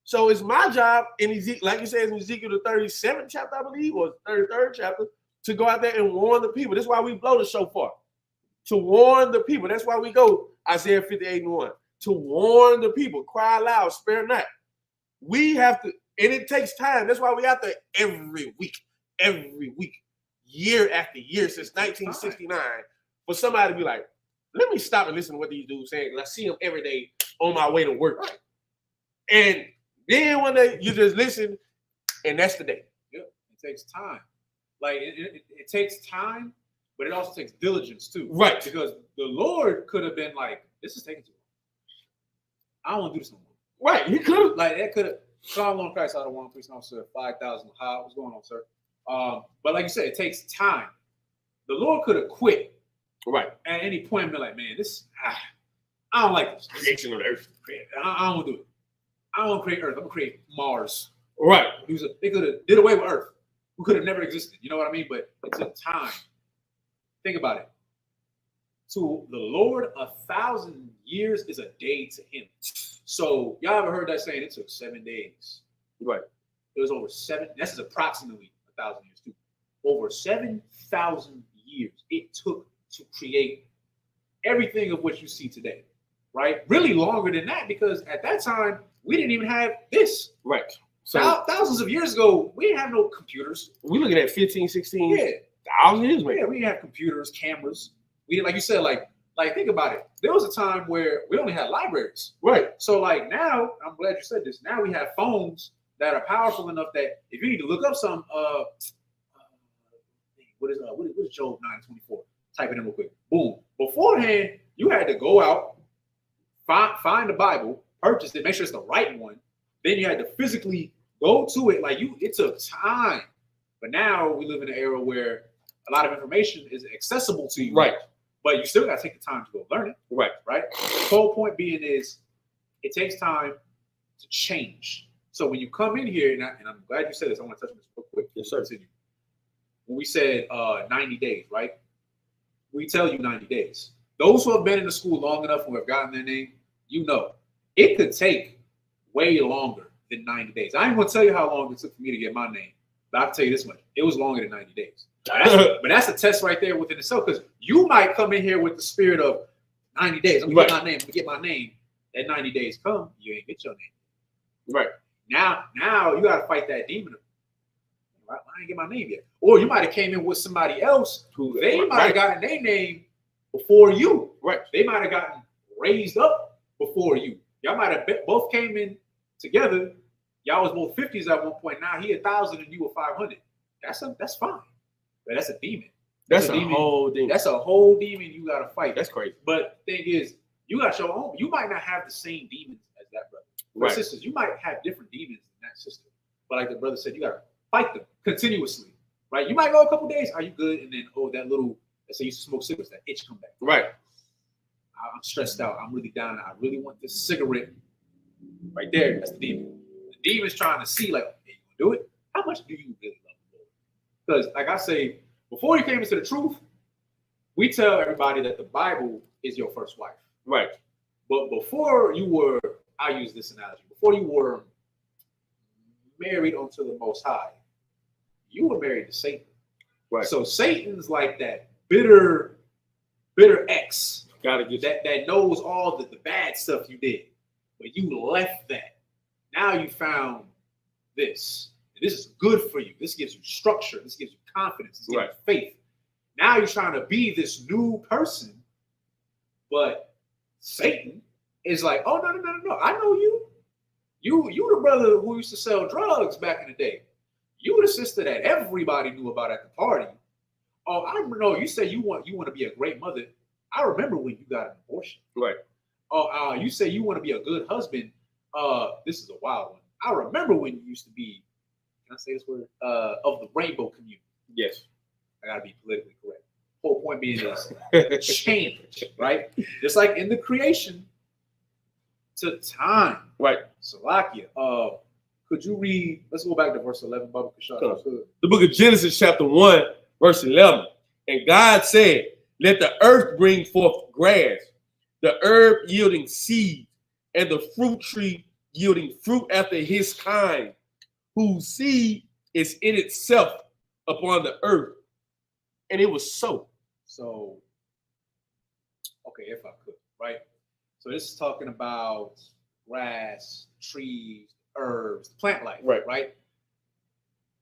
So it's my job in Ezekiel, like it says in Ezekiel the 37th chapter, I believe, or 33rd chapter, to go out there and warn the people. That's why we blow the shofar. To warn the people. That's why we go Isaiah 58:1. To warn the people. Cry loud, spare not. We have to, and it takes time. That's why we out there every week, year after year since 1969, for somebody to be like, let me stop and listen to what these dudes saying. I see them every day on my way to work. Right. And then one day you just listen, and that's the day. Yeah, it takes time. Like it takes time, but it also takes diligence too. Right. Because the Lord could have been like, this is taking too long. I don't want to do this no more. Right. He could have. Like that could have. Shalom on Christ, out of one police officer, 5,000. How? What's going on, sir? But like you said, it takes time. The Lord could have quit. Right. At any point, be like, man, I don't like this. Creation of the earth. I don't want to do it. I don't want to create Earth. I'm going to create Mars. Right. They could have did away with Earth. We could have never existed. You know what I mean? But it took time. Think about it. To the Lord, 1,000 years is a day to him. So y'all ever heard that saying? It took 7 days. Right. It was over 7. This is approximately 1,000 years too. Over 7,000 years it took to create everything of what you see today. Right? Really longer than that, because at that time we didn't even have this. Right. So thousands of years ago, we didn't have no computers. We're looking at 15, 16 1,000 years, man. Yeah, we didn't have computers, cameras. We, like you said, like think about it. There was a time where we only had libraries. Right. So like now, I'm glad you said this. Now we have phones that are powerful enough that if you need to look up some what is Job 9:24? Type it in real quick. Boom. Beforehand, you had to go out, find the Bible, purchase it, make sure it's the right one. Then you had to physically go to it. It took time. But now we live in an era where a lot of information is accessible to you. Right. But you still got to take the time to go learn it. Right. Right. The whole point being is it takes time to change. So when you come in here, and I'm glad you said this, I want to touch on this real quick. Yes, sir. When we said 90 days, right? We tell you 90 days. Those who have been in the school long enough, who have gotten their name, you know, it could take way longer than 90 days. I ain't going to tell you how long it took for me to get my name, but I can tell you this much. It was longer than 90 days. But that's a test right there within itself, because you might come in here with the spirit of 90 days. I'm going to get my name. I'm going to get my name. That 90 days come, you ain't get your name. Right. Now you got to fight that demon. I ain't get my name yet. Or you might have came in with somebody else who they might have gotten their name before you. Right. They might have gotten raised up before you. Y'all might have both came in together. Y'all was both 50s at one point. Now he 1,000 and you 500. That's fine. But that's a demon. That's a demon. Whole demon. That's a whole demon you gotta fight. That's crazy. But the thing is, you got your own. You might not have the same demons as that brother. Right. Sisters, you might have different demons than that sister. But like the brother said, you gotta fight them continuously. Right? You might go a couple days, are you good? And then that little, let's say you smoke cigarettes, that itch come back. Right. I'm stressed out. I'm really down. I really want this cigarette. Right there, that's the demon. The demon's trying to see, like, hey, you gonna do it? How much do you really love the Lord? Because, like I say, before you came into the truth, we tell everybody that the Bible is your first wife. Right. But before you were, I'll use this analogy, before you were married unto the Most High, you were married to Satan. Right. So Satan's like that bitter ex. Gotta get that knows all the bad stuff you did. But you left that. Now you found this. And this is good for you. This gives you structure. This gives you confidence. This gives you faith. Now you're trying to be this new person. But Satan is like, oh, no. I know you. You the brother who used to sell drugs back in the day. You the sister that everybody knew about at the party. Oh, I know you say you want to be a great mother. I remember when you got an abortion. Right. Oh, you say you want to be a good husband. This is a wild one. I remember when you used to be, can I say this word? Of the rainbow community. Yes. I gotta be politically correct. Whole point being is change, right? Just like in the creation, took time. Right. Salakia. Could you read? Let's go back to verse 11, Baba Kashad. The book of Genesis, chapter 1, verse 11. And God said, let the earth bring forth grass, the herb yielding seed, and the fruit tree yielding fruit after his kind, whose seed is in itself upon the earth. And it was so. So, okay, if I could, right? So this is talking about grass, trees, herbs, plant life, right?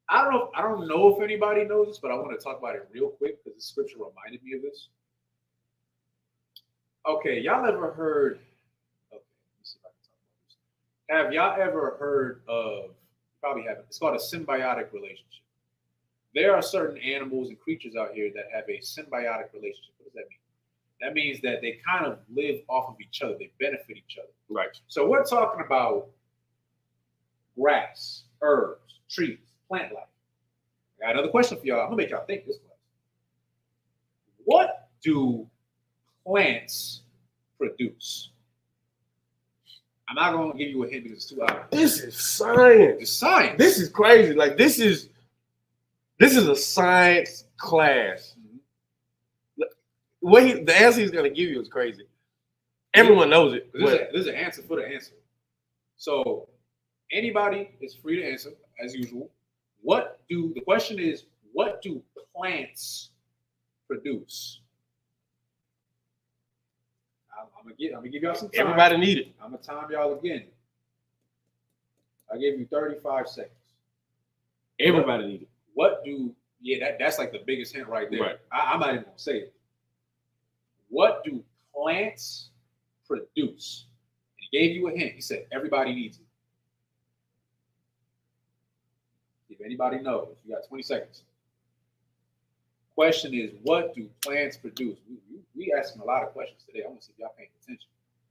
I don't know if anybody knows this, but I want to talk about it real quick because the scripture reminded me of this. Okay, y'all ever heard? Okay, let me see if I can talk about this. Have y'all ever heard of? You probably haven't. It's called a symbiotic relationship. There are certain animals and creatures out here that have a symbiotic relationship. What does that mean? That means that they kind of live off of each other. They benefit each other. Right. So we're talking about grass, herbs, trees, plant life. I got another question for y'all. I'm gonna make y'all think this way. What do plants produce? I'm not gonna give you a hint because it's 2 hours. This is science. It's science. This is crazy. Like this is a science class. Mm-hmm. The answer he's gonna give you is crazy. Everyone knows it. There's an answer for the answer. So anybody is free to answer as usual. The question is, what do plants produce? I'm gonna give y'all some time. Everybody need it. I'm gonna time y'all again. I gave you 35 seconds. Everybody need it. That's like the biggest hint right there. Right. I'm not even gonna say it. What do plants produce? And he gave you a hint. He said everybody needs it. If anybody knows, you got 20 seconds. Question is, what do plants produce? We asking a lot of questions today. I want to see if y'all paying attention.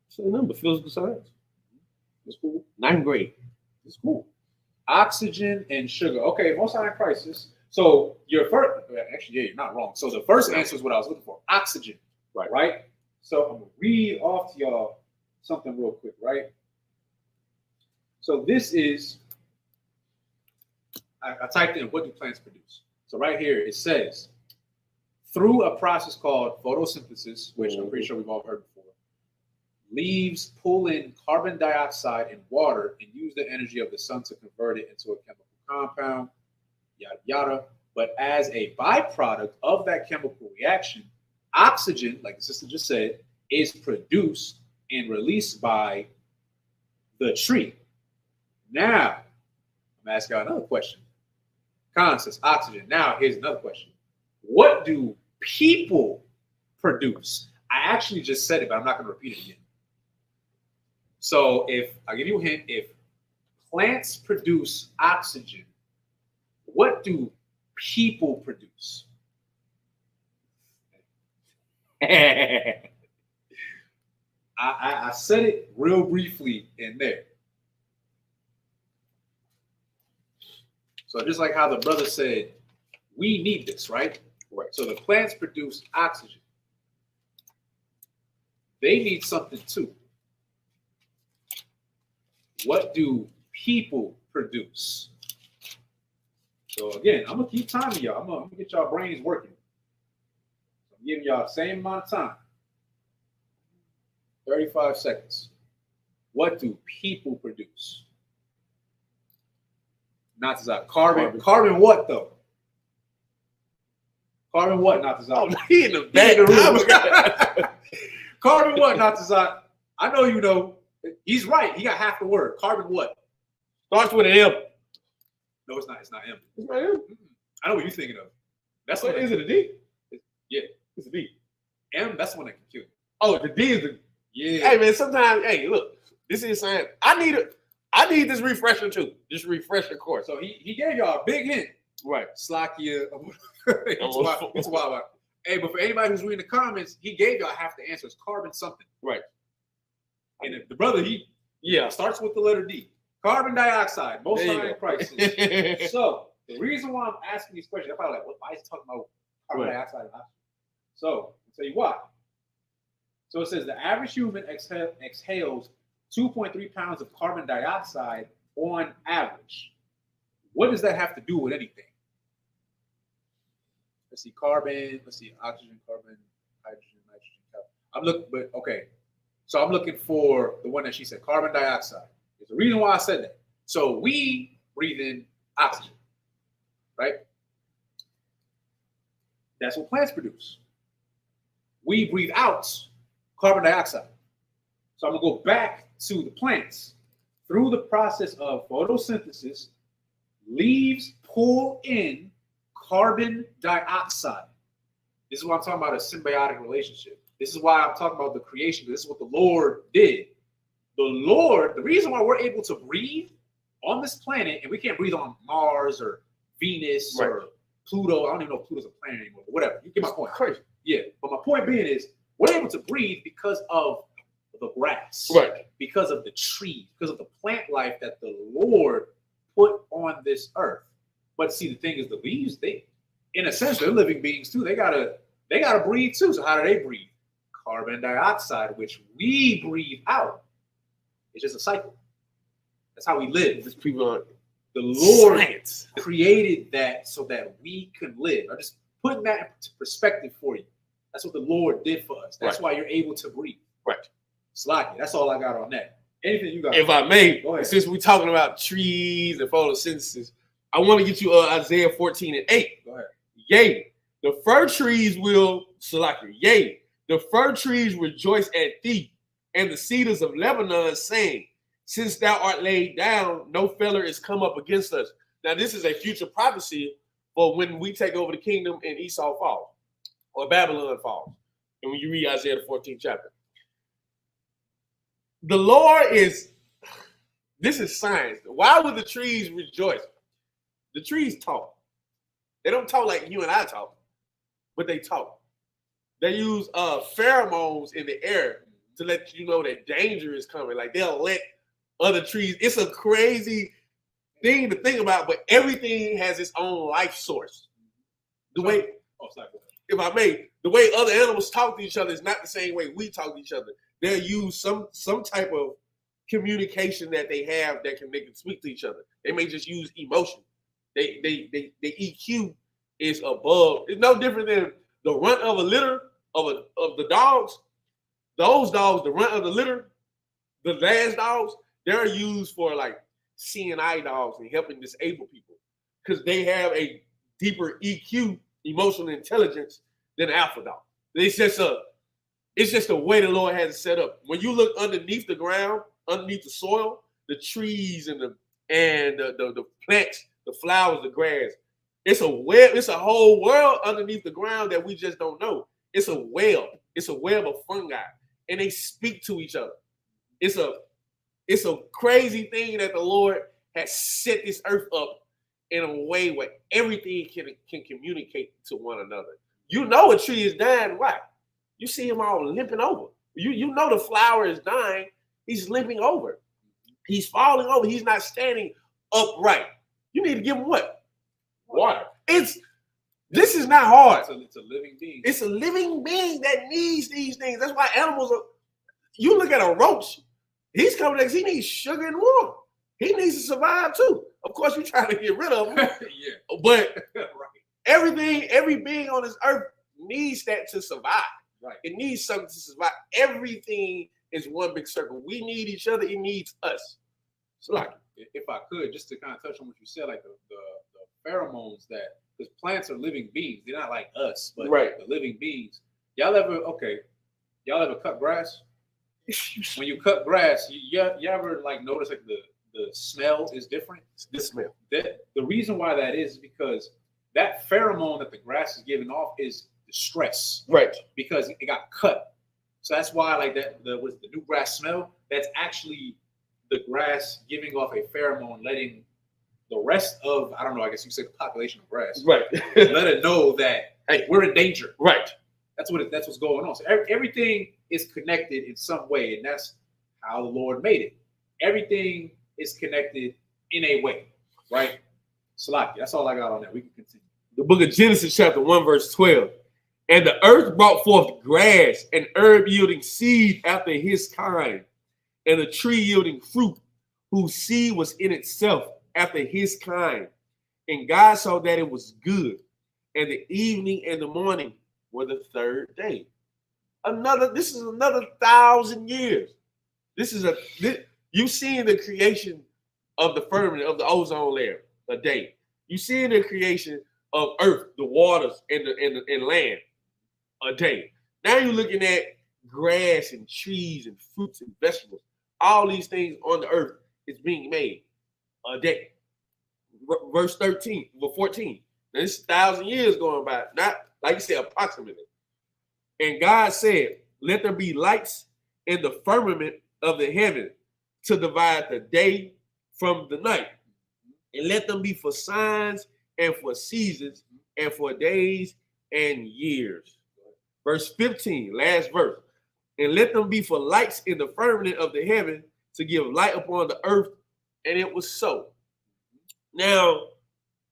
So number physical science. It's cool. 9th grade. It's cool. Oxygen and sugar. Okay, most high crisis. So your first, actually, yeah, you're not wrong. So the first answer is what I was looking for. Oxygen. Right? So I'm gonna read off to y'all something real quick, right? So this is, I typed in what do plants produce. So right here it says, through a process called photosynthesis, which I'm pretty sure we've all heard before, leaves pull in carbon dioxide and water and use the energy of the sun to convert it into a chemical compound, yada, yada. But as a byproduct of that chemical reaction, oxygen, like the sister just said, is produced and released by the tree. Now, I'm asking y'all another question. Khan says oxygen. Now, here's another question. What do people produce? I actually just said it, but I'm not going to repeat it again. So if I give you a hint, if plants produce oxygen, what do people produce? I said it real briefly in there. So just like how the brother said, we need this, right? Right. So the plants produce oxygen. They need something too. What do people produce? So again, I'm gonna keep timing y'all. I'm gonna get y'all brains working. I'm giving y'all the same amount of time. 35 seconds. What do people produce? Not to that. Carbon what though? Carbon what, not to that? Oh, he in the back room. room. Carbon what, not to that? I know you know. He's right. He got half the word. Carbon what? Starts with an M. No, it's not. It's not M. It's not M. I know what you're thinking of. That's what, is it a D? Yeah, it's a D. M. That's the one that can kill you. Oh, the D is the. Yeah. Hey man, sometimes. Hey, look. This is science. I need this refresher too. This refresher course. So he gave y'all a big hint. Right. Slakia. It's wild. Hey, but for anybody who's reading the comments, he gave y'all half the answer. It's carbon something. Right. And the brother, he starts with the letter D. Carbon dioxide, most high in crisis. So the reason why I'm asking these questions, I'm probably like, why is he talking about carbon dioxide and oxygen? So I'll tell you why. So it says the average human exhales 2.3 pounds of carbon dioxide on average. What does that have to do with anything? Let's see, carbon, let's see, oxygen, carbon, hydrogen, nitrogen. So I'm looking for the one that she said, carbon dioxide. There's a reason why I said that. So we breathe in oxygen, right? That's what plants produce. We breathe out carbon dioxide. So I'm gonna go back to the plants. Through the process of photosynthesis, leaves pull in carbon dioxide. This is why I'm talking about a symbiotic relationship. This is why I'm talking about the creation. This is what the Lord did. The reason why we're able to breathe on this planet, and we can't breathe on Mars or Venus or Pluto. I don't even know if Pluto's a planet anymore, but whatever. You get my point. Crazy. Yeah, but my point being is we're able to breathe because of the grass, right? Because of the trees, because of the plant life that the Lord put on this earth. But see, the thing is, the leaves, they, in a sense, they're living beings too. They gotta breathe too. So how do they breathe? Carbon dioxide, which we breathe out. It's just a cycle. That's how we live. Just people on the Lord created that so that we can live. I'm just putting that into perspective for you. That's what the Lord did for us. That's why you're able to breathe. Right. Slacky. That's all I got on that. Anything you got? If I may, since we're talking about trees and photosynthesis, I want to get you Isaiah 14:8. Go ahead. Yea, the fir trees will, Slacky. Yea, the fir trees rejoice at thee, and the cedars of Lebanon saying, since thou art laid down, no feller is come up against us. Now, this is a future prophecy for when we take over the kingdom and Esau falls, or Babylon falls. And when you read Isaiah the 14th chapter. The Lord this is science. Why would the trees rejoice? The trees talk. They don't talk like you and I talk, but they talk. They use pheromones in the air to let you know that danger is coming. Like they'll let other trees. It's a crazy thing to think about, but everything has its own life source. The way, if I may, the way other animals talk to each other is not the same way we talk to each other. They'll use some type of communication that they have that they can speak to each other. They may just use emotion. The EQ is above. It's no different than the runt of a litter of the dogs. Those dogs, the runt of the litter, the last dogs, they're used for like CNI dogs and helping disabled people because they have a deeper EQ, emotional intelligence, than alpha dog. It's just the way the Lord has it set up. When you look underneath the ground, underneath the soil, the trees and the plants, the flowers, the grass, it's a web. It's a whole world underneath the ground that we just don't know. It's a web. It's a web of fungi, and they speak to each other. It's a crazy thing that the Lord has set this earth up in a way where everything can communicate to one another. You know a tree is dying. Why? You see him all limping over. You know the flower is dying. He's limping over. He's falling over. He's not standing upright. You need to give him what? Water. This is not hard. It's a living being. It's a living being that needs these things. That's why animals are. You look at a roach. He's coming next. He needs sugar and water. He needs to survive too. Of course, you're trying to get rid of him. Yeah. But right. every being on this earth needs that to survive. Right. It needs something to survive. Everything is one big circle. We need each other. It needs us. So like, if I could, just to kind of touch on what you said, like the pheromones that, because plants are living beings. They're not like us, but right. The living beings. Y'all ever cut grass? When you cut grass, you ever like notice like the smell is different? The smell. The reason why that is because that pheromone that the grass is giving off is distress. Right. Because it got cut. So that's why like that the new grass smell, that's actually the grass giving off a pheromone, letting the rest of, I don't know, I guess you say the population of grass. Right. Let it know that, hey, we're in danger. Right. That's what's going on. So everything is connected in some way, and that's how the Lord made it. Everything is connected in a way, right? Salaki, that's all I got on that. We can continue. The book of Genesis, chapter 1, verse 12. And the earth brought forth grass and herb yielding seed after his kind, and a tree yielding fruit whose seed was in itself after his kind. And God saw that it was good. And the evening and the morning were the third day. This is another 1,000 years. You see the creation of the firmament, of the ozone layer, a day. You see the creation of earth, the waters, and land, a day. Now you're looking at grass and trees and fruits and vegetables. All these things on the earth is being made a day. Verse 13, 14. Now, this is 1,000 years going by, not like you said, approximately. And God said, let there be lights in the firmament of the heaven to divide the day from the night. And let them be for signs and for seasons and for days and years. Verse 15, last verse. And let them be for lights in the firmament of the heaven to give light upon the earth. And it was so. Now,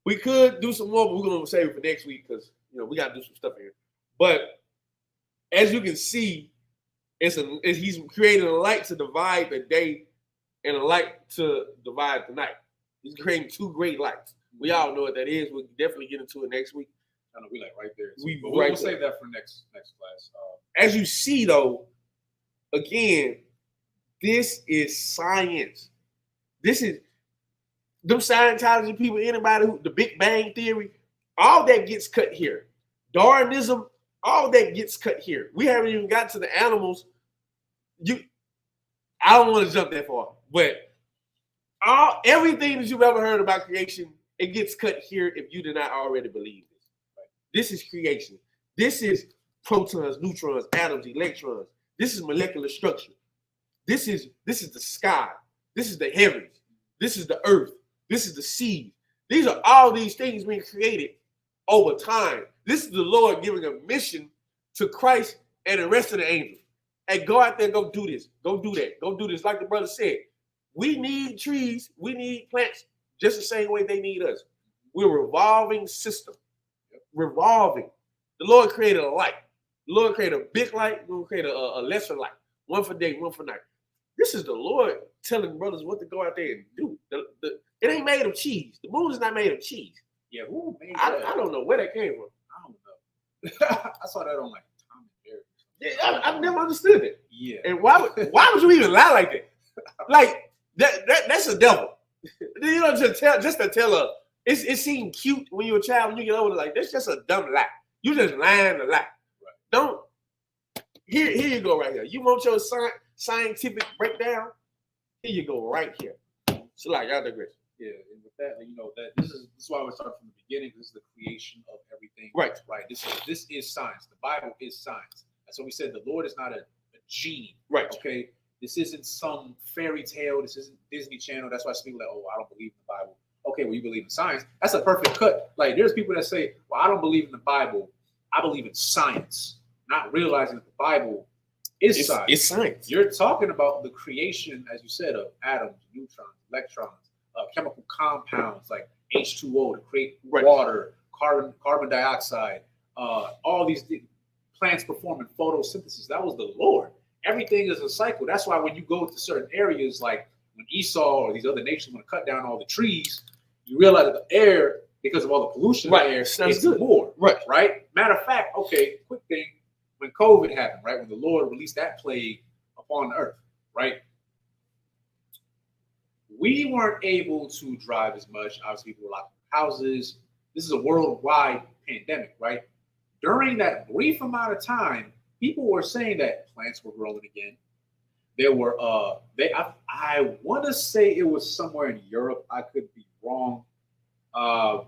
we could do some more, but we're going to save it for next week because, we got to do some stuff here. But as you can see, he's creating a light to divide the day and a light to divide the night. He's creating two great lights. We all know what that is. We'll definitely get into it next week. I know we like right there. We'll save that for next class. As you see, though, again, this is science. This is them Scientology people, anybody the Big Bang Theory, all that gets cut here. Darwinism, all that gets cut here. We haven't even got to the animals. I don't want to jump that far, but everything that you've ever heard about creation, it gets cut here if you do not already believe this. Right? This is creation. This is protons, neutrons, atoms, electrons. This is molecular structure. This is the sky. This is the heavens. This is the earth. This is the sea. These are all these things being created over time. This is the Lord giving a mission to Christ and the rest of the angels. Hey, go out there, go do this. Go do that. Go do this. Like the brother said, we need trees. We need plants just the same way they need us. We're a revolving system. Revolving. The Lord created a light. The Lord created a big light. We'll create a lesser light. One for day, one for night. This is the Lord telling brothers what to go out there and do. It ain't made of cheese. The moon is not made of cheese. Yeah, who made I that? don't know where that came from. I don't know. I saw that on like Tom and Jerry. Yeah, I've never understood it. Yeah. And why would you even lie like that? Like that's a devil. Just to tell her it seemed cute when you were a child. When you get older, like that's just a dumb lie. You just lying to lie. Right. Don't. Here you go right here. You want your scientific breakdown? Here you go right here. So like I digress. Yeah, and with that, that this is why we start from the beginning. This is the creation of everything. Right. Right. This is science. The Bible is science. That's what we said. The Lord is not a genie. Right. Okay. This isn't some fairy tale. This isn't Disney Channel. That's why some people are like, oh, I don't believe in the Bible. Okay, well, you believe in science. That's a perfect cut. Like, there's people that say, well, I don't believe in the Bible. I believe in science. Not realizing that the Bible is science. It's science. You're talking about the creation, as you said, of atoms, neutrons, electrons, chemical compounds like H2O to create water, carbon dioxide, all these plants performing photosynthesis. That was the Lord. Everything is a cycle. That's why when you go to certain areas, like when Esau or these other nations want to cut down all the trees, you realize that the air, because of all the pollution in the air, it's more. Right? Matter of fact, okay, quick thing. When COVID happened, right, when the Lord released that plague upon the earth, right, we weren't able to drive as much. Obviously, people were locked in houses. This is a worldwide pandemic, right? During that brief amount of time, people were saying that plants were growing again. There were, I want to say it was somewhere in Europe. I could be wrong. I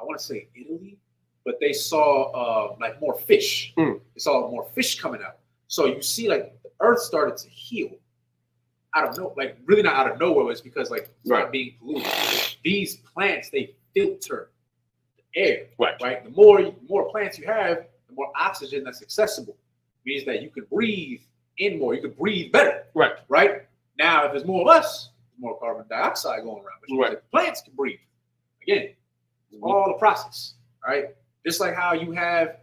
want to say Italy. But they saw like more fish. They saw more fish coming out. So you see, like the earth started to heal out of nowhere, like really not out of nowhere. It's because like it's not being polluted. These plants, they filter the air. Right. The more plants you have, the more oxygen that's accessible. Means that you can breathe in more. You can breathe better. Right. Now, if there's more of us, there's more carbon dioxide going around. Which means that plants can breathe. Again, it's all the process. All right. Just like how you have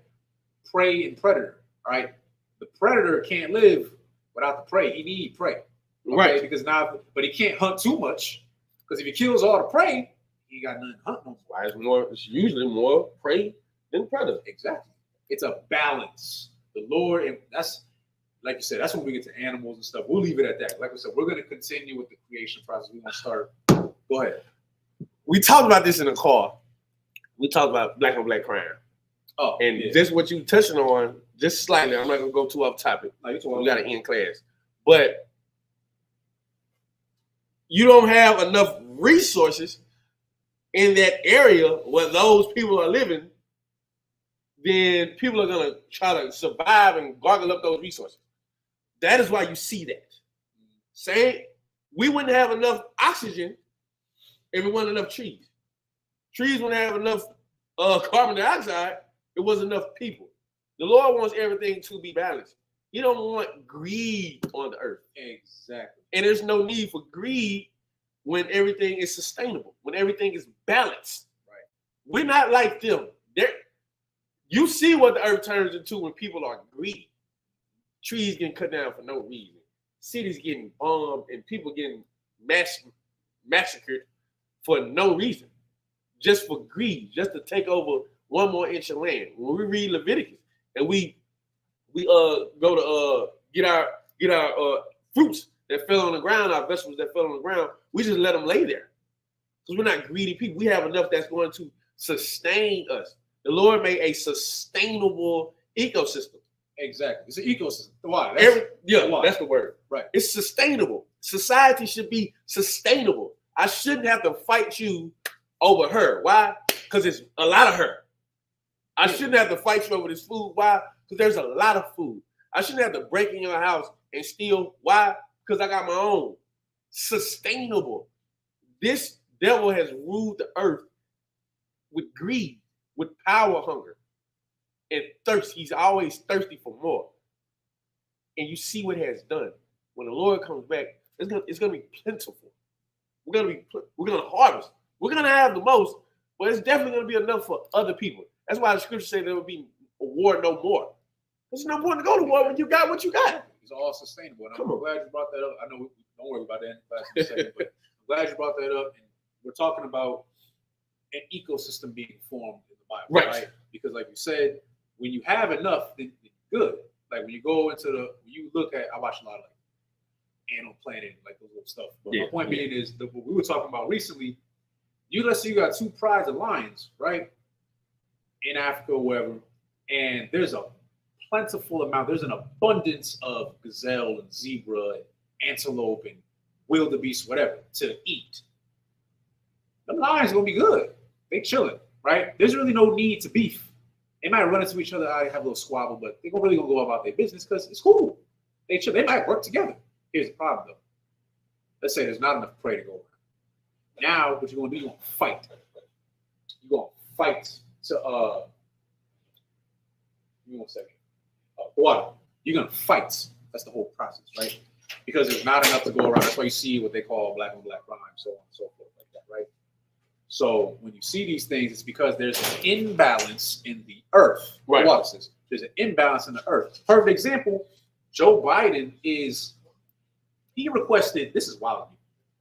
prey and predator, all right? The predator can't live without the prey. He needs prey, okay? Because now, but he can't hunt too much because if he kills all the prey, he ain't got nothing to hunt no more. It's usually more prey than predator. Exactly. It's a balance. The Lord, and that's like you said. That's when we get to animals and stuff. We'll leave it at that. Like I said, we're going to continue with the creation process. We're going to start. Go ahead. We talked about this in the call. We talked about black on black crime. Oh, and just what you touching on, just slightly. I'm not gonna go too off topic. We got to end class, but you don't have enough resources in that area where those people are living. Then people are gonna try to survive and gargle up those resources. That is why you see that. Saying we wouldn't have enough oxygen if we wasn't enough trees. Trees wouldn't have enough carbon dioxide. It wasn't enough people. The Lord wants everything to be balanced. He don't want greed on the earth. Exactly. And there's no need for greed when everything is sustainable, when everything is balanced. Right. We're not like them. You see what the earth turns into when people are greedy. Trees getting cut down for no reason. Cities getting bombed and people getting massacred for no reason. Just for greed, just to take over one more inch of land. When we read Leviticus and we go to get our fruits that fell on the ground, our vegetables that fell on the ground, we just let them lay there. Because we're not greedy people. We have enough that's going to sustain us. The Lord made a sustainable ecosystem. Exactly. It's an ecosystem. Why? That's the word. Right. It's sustainable. Society should be sustainable. I shouldn't have to fight you over her. Why? Because it's a lot of her. I shouldn't have to fight you over this food. Why? Because there's a lot of food. I shouldn't have to break in your house and steal. Why? Because I got my own. Sustainable. This devil has ruled the earth with greed, with power hunger, and thirst. He's always thirsty for more. And you see what it has done. When the Lord comes back, it's gonna be plentiful. We're gonna harvest. We're gonna have the most, but it's definitely gonna be enough for other people. That's why the scripture says there will be a war no more. There's no point to go to war when you got what you got. It's all sustainable. And I'm glad you brought that up. I know don't worry about that in class in a second, but I'm glad you brought that up. And we're talking about an ecosystem being formed in the Bible, right? Because like you said, when you have enough, then good. Like when you go into when you look at, I watch a lot of like Animal Planet, like those little stuff. But my point being is what we were talking about recently. Let's say you got two prides of lions, right? In Africa or wherever, and there's a plentiful amount, there's an abundance of gazelle and zebra and antelope and wildebeest, whatever, to eat. The lions gonna be good. They chilling, right? There's really no need to beef. They might run into each other, have a little squabble, but they're really gonna go about their business because it's cool. They might work together. Here's the problem though. Let's say there's not enough prey to go around. Now, what you're gonna do? You're gonna fight. You're gonna fight to give me 1 second. Water. You're gonna fight. That's the whole process, right? Because there's not enough to go around. That's why you see what they call black on black crime, so on and so forth, like that, right? So when you see these things, it's because there's an imbalance in the earth. Right. The water says there's an imbalance in the earth. Perfect example. Joe Biden he requested. This is wild.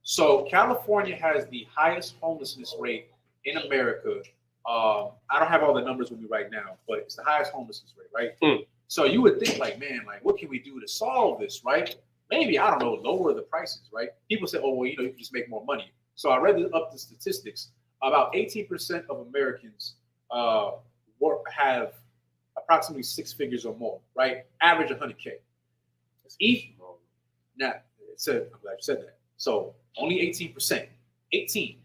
So California has the highest homelessness rate in America. I don't have all the numbers with me right now, but it's the highest homelessness rate, right? So you would think, like, man, like, what can we do to solve this, right? Maybe, I don't know, lower the prices, right? People say, oh, well, you can just make more money. So I read up the statistics. About 18% of Americans have approximately 6 figures or more, right? Average 100K. Now, I'm glad you said that. So only 18%. 18.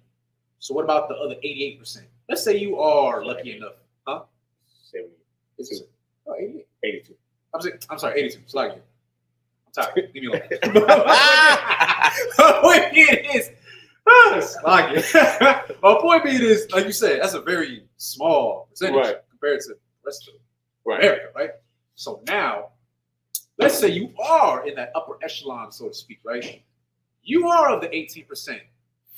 So what about the other 88%? Let's say you are lucky enough, huh? 70. Oh, 88. 82. I'm sorry, 82. It's like you. I'm tired. Leave me alone. My point being is, my point being is, like you said, that's a very small percentage compared to the rest of America, right? So now, let's say you are in that upper echelon, so to speak, right? You are of the 18%.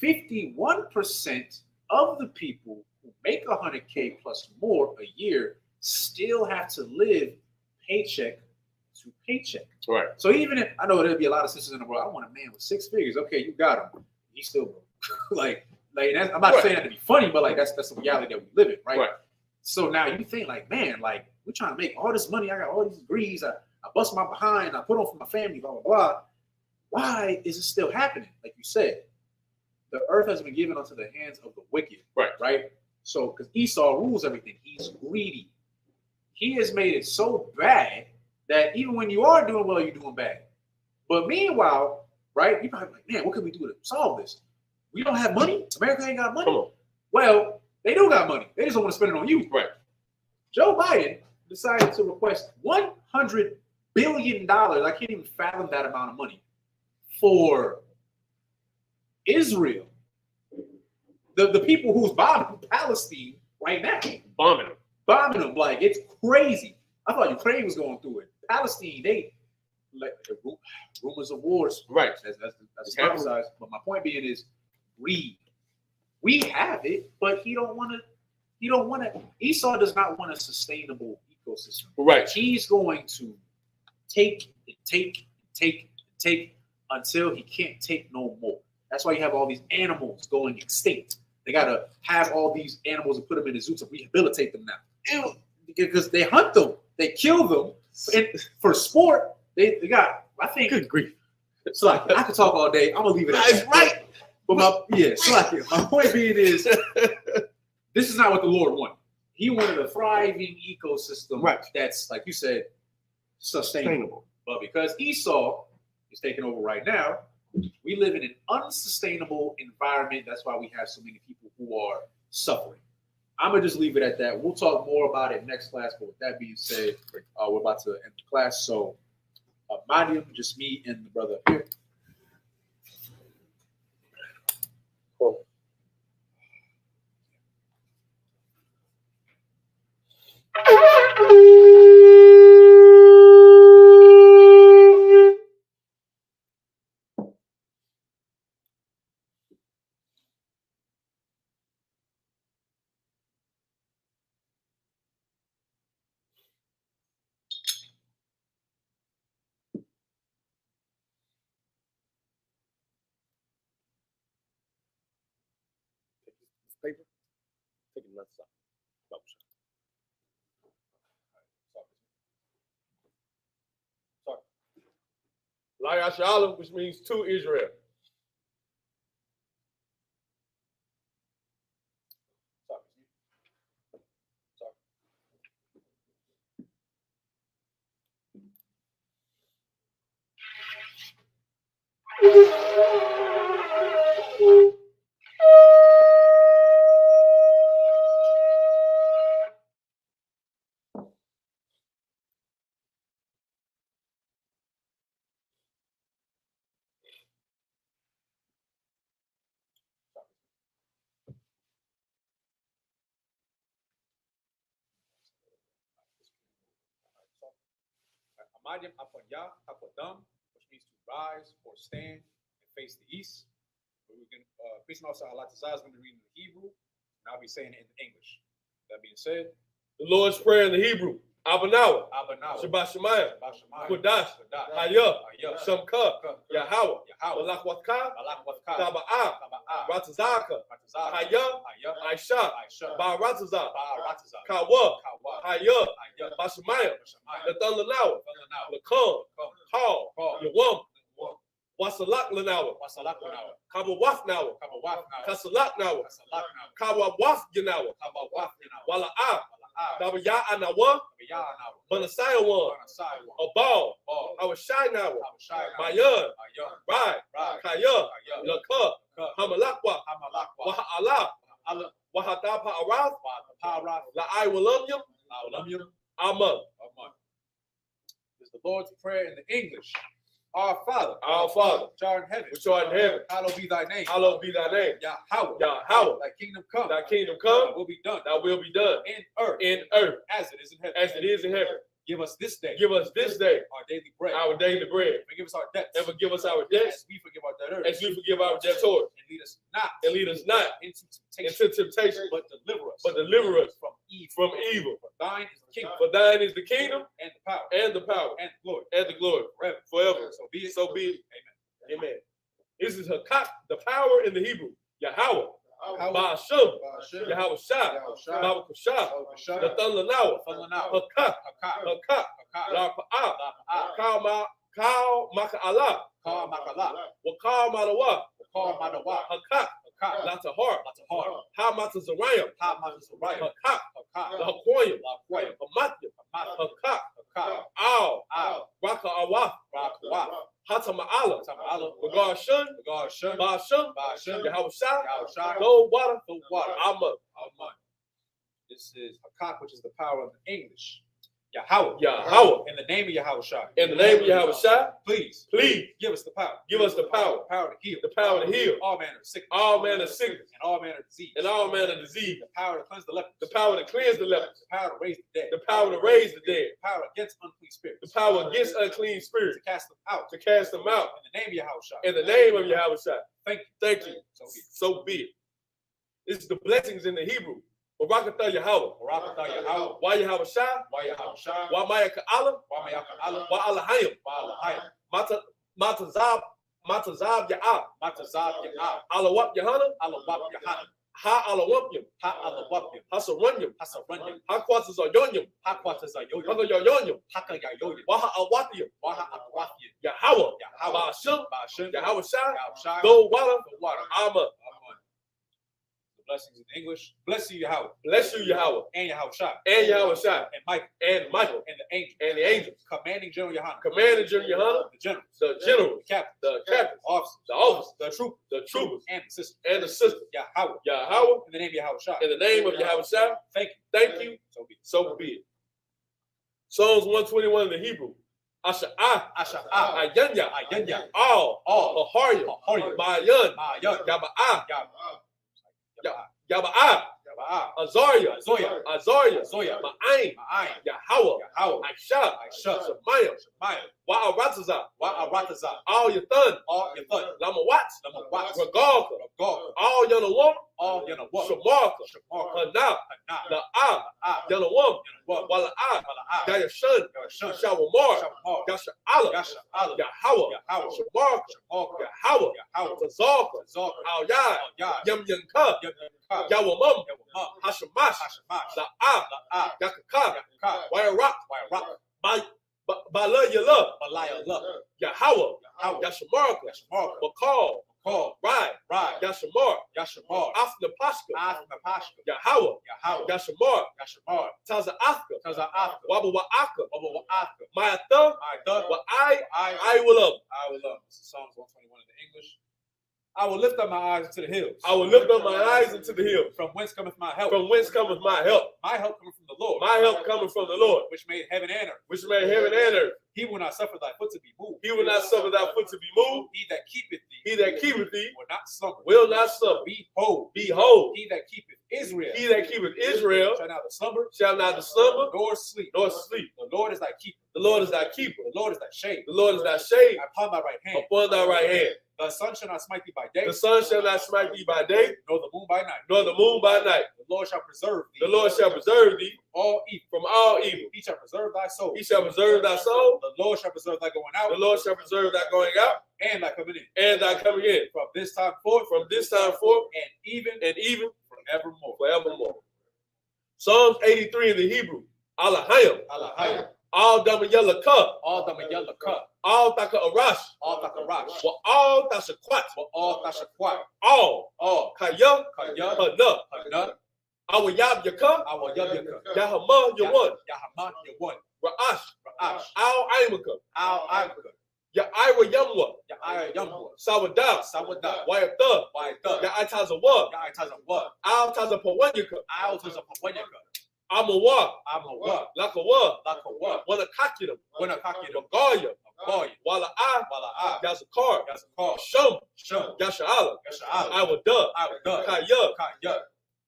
51% of the people who make 100K plus more a year still have to live paycheck to paycheck. Right. So even if, I know there'll be a lot of sisters in the world, I want a man with 6 figures. Okay, you got him. He's still broke. like that's, I'm not saying that to be funny, but like that's the reality that we live in, right? So now you think like, man, like we're trying to make all this money. I got all these degrees. I bust my behind. I put on for my family, blah, blah, blah. Why is it still happening? Like you said, the earth has been given unto the hands of the wicked, right? So, because Esau rules everything, he's greedy. He has made it so bad that even when you are doing well, you're doing bad. But meanwhile, right, you probably like, man, what can we do to solve this? We don't have money. America ain't got money. Well, they do got money. They just don't want to spend it on you. Right. Joe Biden decided to request $100 billion. I can't even fathom that amount of money for Israel. The people who's bombing Palestine right now. Bombing them. Like, it's crazy. I thought Ukraine was going through it. Palestine, they like rumors of wars. Right. That's prophesized. But my point being is we have it, but he don't want to. Esau does not want a sustainable ecosystem. Right. He's going to take until he can't take no more. That's why you have all these animals going extinct. They gotta have all these animals and put them in the zoo to rehabilitate them now. Because they hunt them, they kill them, and for sport, they got, I think. Good grief. So like, I could talk all day. I'm gonna leave it at that. Right. But my point being is, this is not what the Lord wanted. He wanted a thriving ecosystem that's, like you said, sustainable. But because Esau is taking over right now, we live in an unsustainable environment. That's why we have so many people who are suffering. I'm going to just leave it at that. We'll talk more about it next class. But with that being said, we're about to end the class. So, Madium, just me and the brother here. Cool. Paper. Take another side. Sorry. La Yashala, which means to Israel. Amadam Apanya Hakodam, which means to rise or stand and face the east. We're going Priest and Officer Alatazar is going to be reading in Hebrew, and I'll be saying it in English. That being said, the Lord's Prayer in the Hebrew. Abanawa, Abanawa, Shabbat Shemayim, Kodash, Kodash, Hayah, Hayah, Shamka, Yahweh, Yahweh, Malak Watka, Malakwatka, Taba'ah, Taba'ah, Ratazaka, Ratazaka, Hayah, Hayah, Aisha, Aisha, Ba'aratazah, Ba'aratazah, Kawa, Kawa, Hayah, Hayah, Bashemayim, Bashemayim, Nathanawa, Nathanawa, Lakum, Call, Hall, Yawam, Yawam, Wasalak Lanawa, Wasalaknawa, Kabawaf Nawa, Kabawafnawa, Kasalak Nawa, Kasalaknawa, Kawawaf Yanawa, Kabawafnawa, Wala'ah, Wala'ah, Dabaya Anawa, Yanawa, Manasaya one, Banasaiwa, Abal, Ball, Awashai Nawa, Abashai, Mayan, Mayan, Rai, Rai, Kaya, Kaya, Lakah, Hamalakwa, Hamalakwa, Waha'ala, Allah, Wahadapa Arath, Para, La'ai Walamyam, Aulamyam, Amon. This is the Lord's Prayer in the English. Our Father, which art in heaven, hallowed be thy name. Hallowed be thy name. Yahweh, Yahweh, thy kingdom come. thy kingdom come, Thy will be done. thy will be done In earth, in earth as it is in heaven. as it is in heaven. Give us this day. Give us this day our daily bread. our daily bread. Forgive us our debts. And forgive us our debts as we forgive our debtors. as we forgive our debtors. And lead us not into into temptation, but deliver us from evil. evil. For thine is the kingdom, For thine is the kingdom and the power, and the power and the glory, and the glory forever. forever. So be it. So be it. Amen. Amen. This is Hakak, the power in the Hebrew. Yahweh, Yahweh, Ba'asham, Yahweh Shah, Yahweh Baba Kushah, Shah, Nathan Lanawa, Hakak, Hakak, La'pa'ah, Kal Maka'ala, Wakal Madawa, Hakak, Latahar, Ha Matazarayam, Hakak, Lahakoyam, Hamatyam, Hakak, Al, Raka Awaf, Hatama'ala, Regar Shun, Ba'asham, Yahweh Shah, Gold Water, Amma. This is Hakak, which is the power of the English. Yahweh. In the name of Yahweh Shah. In the name of Yahweh Shah, please give us the power. Give us the power. The power to heal. The power to heal. All manner of sickness. All manner of sickness. And all manner of disease. And all manner of disease. The power to cleanse the lepers. The power to cleanse the lepers. The power to raise the dead. The power to raise the dead. The power against unclean spirits. The power against unclean spirits. To cast them out. To cast them out. In the name of Yahweh Shah. In the name of Yahweh Shah. Thank you. Thank you. So be it. This is the blessings in the Hebrew. Barakatah Yahweh. Wa Yahweh Shah. Wa Mayaka Allah. Wa Allahayim. Matazab Ya'ah. Alawap Yahana. Ha Alawapyam. Hasaranyam. Hakwataz Ayonyam. Haka Yoyonyam. Waha Awatiyam. Yahweh. Ba'asham. Yahweh Shah. Go water. Amma. Blessings in English. Bless you, Yahweh. Bless you, Yahweh. And Yahweh Shah. And Yahweh Shah. And Michael. And the angels. And the angels. Commanding General Yohana. Commanding General Yohana. The generals. The generals. The captains. The captains. Officers. The officers. The troopers. The troopers. And the sisters. And the sisters. Yahweh. Yahweh. In the name of Yahweh Shah. In the name of Yahweh Shah. Thank you. Thank you. So be it. Psalms 121 in the Hebrew. Asha'ah. Ayanya. All. Aharyam. Mayan. Yaba'ah. Yaba'ah. Azariah. Ma'ayin. Yahweh. Aisha. Shemayim. Wa'aratazah. All your thun. Lamawat. Regalka. All Yanawam. Shamarka. Hana. La'ah. Yanawam. Wala'ah. Yayashun. Shawamar. Yasha'ala. Yahweh. Shamarka. Yahweh. Tazarka. Al-Yad. Yam Yanka. Yawamam. Hashamash. La'ah. Yakaka. Wa'arak. Bala Yallah. Yahweh. Yashamarka. Bakal. Right. Yashamar. After Pashka. Yahweh. Yashamar. Taza Afka. Wabba Wa'aka. Ma'atha. I will love. Psalms 121 in the English. I will lift up my eyes into the hills. I will lift up my eyes into the hills. From whence cometh my help? From whence cometh my help? My help cometh from the the Lord. My help coming from the Lord, which made heaven and earth. which made heaven and earth. He will not suffer thy foot to be moved. He will not suffer thy foot to be moved. He that keepeth thee, He that keepeth thee will not slumber. will not slumber. Behold, Behold, he that keepeth Israel, he that keepeth Israel shall neither slumber, shall not slumber nor sleep. nor sleep. The Lord is thy keeper. The Lord is thy keeper. The Lord is thy shade. The Lord is thy shade Upon thy right hand. upon thy right hand. The sun shall not smite thee by day, The sun shall not smite thee by day, nor the moon by night. nor the moon by night. The Lord shall preserve thee. The Lord shall preserve thee all evil. from all evil. He shall preserve thy soul. He shall preserve thy soul. The Lord shall preserve thy going out. The Lord shall preserve thy going out and thy coming in. and thy coming in. From this time forth, From this time forth and even forevermore. Forevermore. Psalms 83 in the Hebrew. Alahayim. Alahayim. All Damayella Ka. All Damayella Ka. All Taka Arash. All Takarash. All Tashakwat. All Tashakwat. All Kaya. Kaya. Hana. Hana. Our Yab Yaka. Our Yabiyaka. Yahama Yawan. Yahama Yawan. Ra'ash. Ra'ash. Al Aimaka. Al Aimaka. Ya'ira Yamwa. Ya'ira Yamwa. Sawadah. Sawadah. Wayatha. Wayatha. Ya'atazawa. Ya'atazawa. Al Tazapawanyaka. Al Tazapawanyaka. Amawa. Amawa. Lakawa. Lakawa. Wanakakidam. Wanakakidam. Magaya. Goya. Wala Wala Yazakar. Yazakar. Shum. Shum. Yasha'ala. Yasha'ala. Iwada. Iwada. Kaya. Kaya.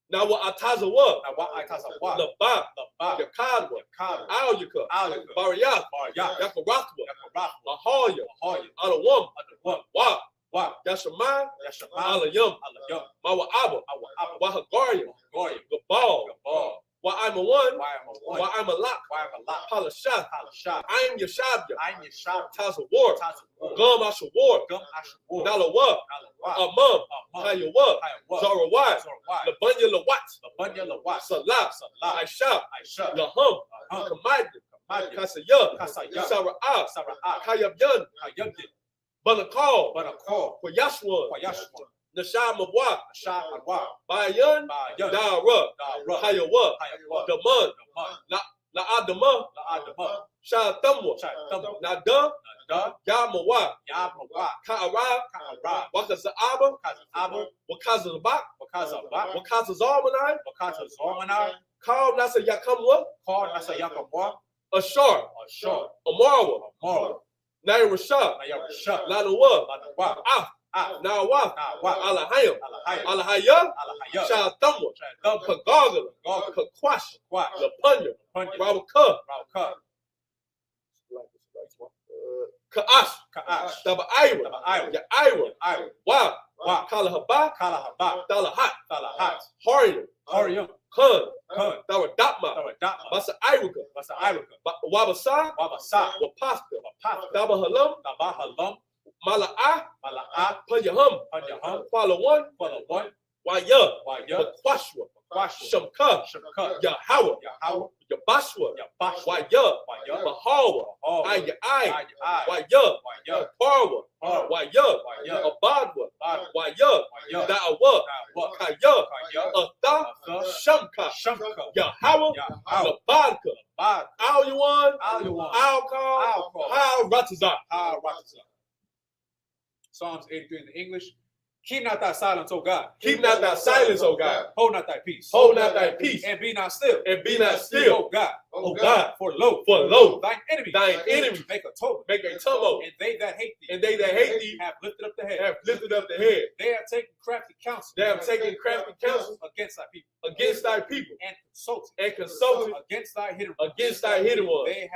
Now what Atazawa. Now what Atazawa. Laba. Laba. Yakadwa. Yakadwa. Alyaka. Alyaka. Bariyat. Bariyat. Yakaratwa. Yakaratwa. Lahoya. Lahoya. Alawam. Alawam. Wa. Wa. Yashamai. Yashamai. Alayam. Alayam. Mawa Abba. Our Wahagaria. Goya. Gabal. Gabal. Wa I'm a one. Why am a one? Wa I'm a lock. Why am a lot? Palashat. Palashat. I'm Yashabya. I'm your shop. Taza War. Taza. Gum Ashawar. Gum Ashawar. Nalawa. Nalawa. Amam. Kayawa. Kayawa. Zarawai. Zarawai. Labunya Lawat. Labunya Lawat. Salah. Salah. Aisha. Aisha. Lahum. Lahum. Kamadya. Kamadya. Kasaya. Kasaya. Sara'ah. Sara'ah. Kayabyan. Kayabyan. Banakal. Banakal. Kwayashwan. Kwayashwan. Nasham Mabwa. Ashah Arwa. Bayan. Bayan. Dara. Dara. Kayawa. Kayawa. Daman. Daman. La'adama. La'adama. Shatamwa. Shatamwa. Nada. Nada. Yamawa. Yamawa. Ka'ara. Ka'ara. Wakaza'aba. Kaza'aba. Wakaza'bak. Wakaza'bak. Wakaza'zalmanai. Wakaza'zalmanai. Kal Nasa Yakamwa. Called Nasa Yakamwa. Ashar. Ashar. Amarwa. Amara. Nair Rashad. Nayarashah. Lanawa. Lanawa. Ah. Nawa. Nawa. Alahayam. Alahayam. Alahaya. Alahaya. Shatamwa. Shatamwa. Kagagala. Gagala. Kakwash. Kwash. Lapunya. Punya. Rabaka. Rauka. Ka'ash. Ka'ash. Taba'ira. Taba'ira. Ya'ira. Ira. Wa. Wa. Kalahaba. Kalahaba. Dalahat. Talahat. Harium. Harium. Kun. Kun. Dawadatma. Taradama. Basa Iruka. Basa Iruka. Wabasa. Wabasa. Wapaska. Wapaka. Dabahalam. Dabahalam. Mala'ah. Mala'ah. Panyaham. Panyaham. Kwalawan. Kwalawan. Waya. Waya. Kwashwa. Kwashwa. Shamka. Shamka. Yahawa. Yahawa. Yabashwa. Yabashwa. Waya. Waya. Bahawa. Bahawa. Ayai. Ayai. Waya. Waya. Parwa. Parwa. Waya. Waya. Abadwa. Badwa. Waya. Waya. Da'awa. Da'awa. Kaya. Kaya. Atha. Atha. Shamka. Shamka. Yahawa. Yahawa. Labadka. Bad. Al-Yuan. Al-Yuan. Al-Kal. Al-Kal. Hal-Ratazah. Ha-Ratazah. Psalms 83 in the English. Keep not thy silence, O God. Keep not thy silence, O God. Hold not thy peace. Hold not thy peace. And be not still. And be not still. O God. O God. For lo. Thine enemies. Thine enemies. Make a tumult. Make a tumult. And they that hate thee. And they that hate thee have lifted up the head. have lifted up the head. They have taken crafty counsel. They have taken crafty counsel against thy people. Against thy people. And consulted against thy hidden ones. Against thy hidden ones. They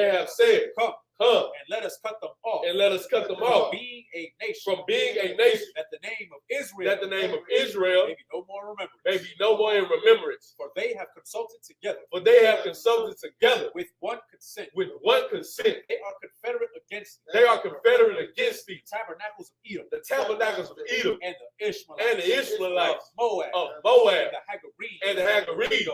have said. Come. And let us cut them off. And let us cut them off. From being a nation. That the name of Israel. That the name of Israel. May be no more remembrance. May be no more in remembrance. For they have consulted together. For they have consulted together. With one consent. With one consent. They are confederate against thee. They are confederate against thee. Tabernacles of Edom. The tabernacles of Edom. And the Ishmaelites. And the Ishmaelites. Moab. Of Moab. And the Hagarenes. And the Hagarenes.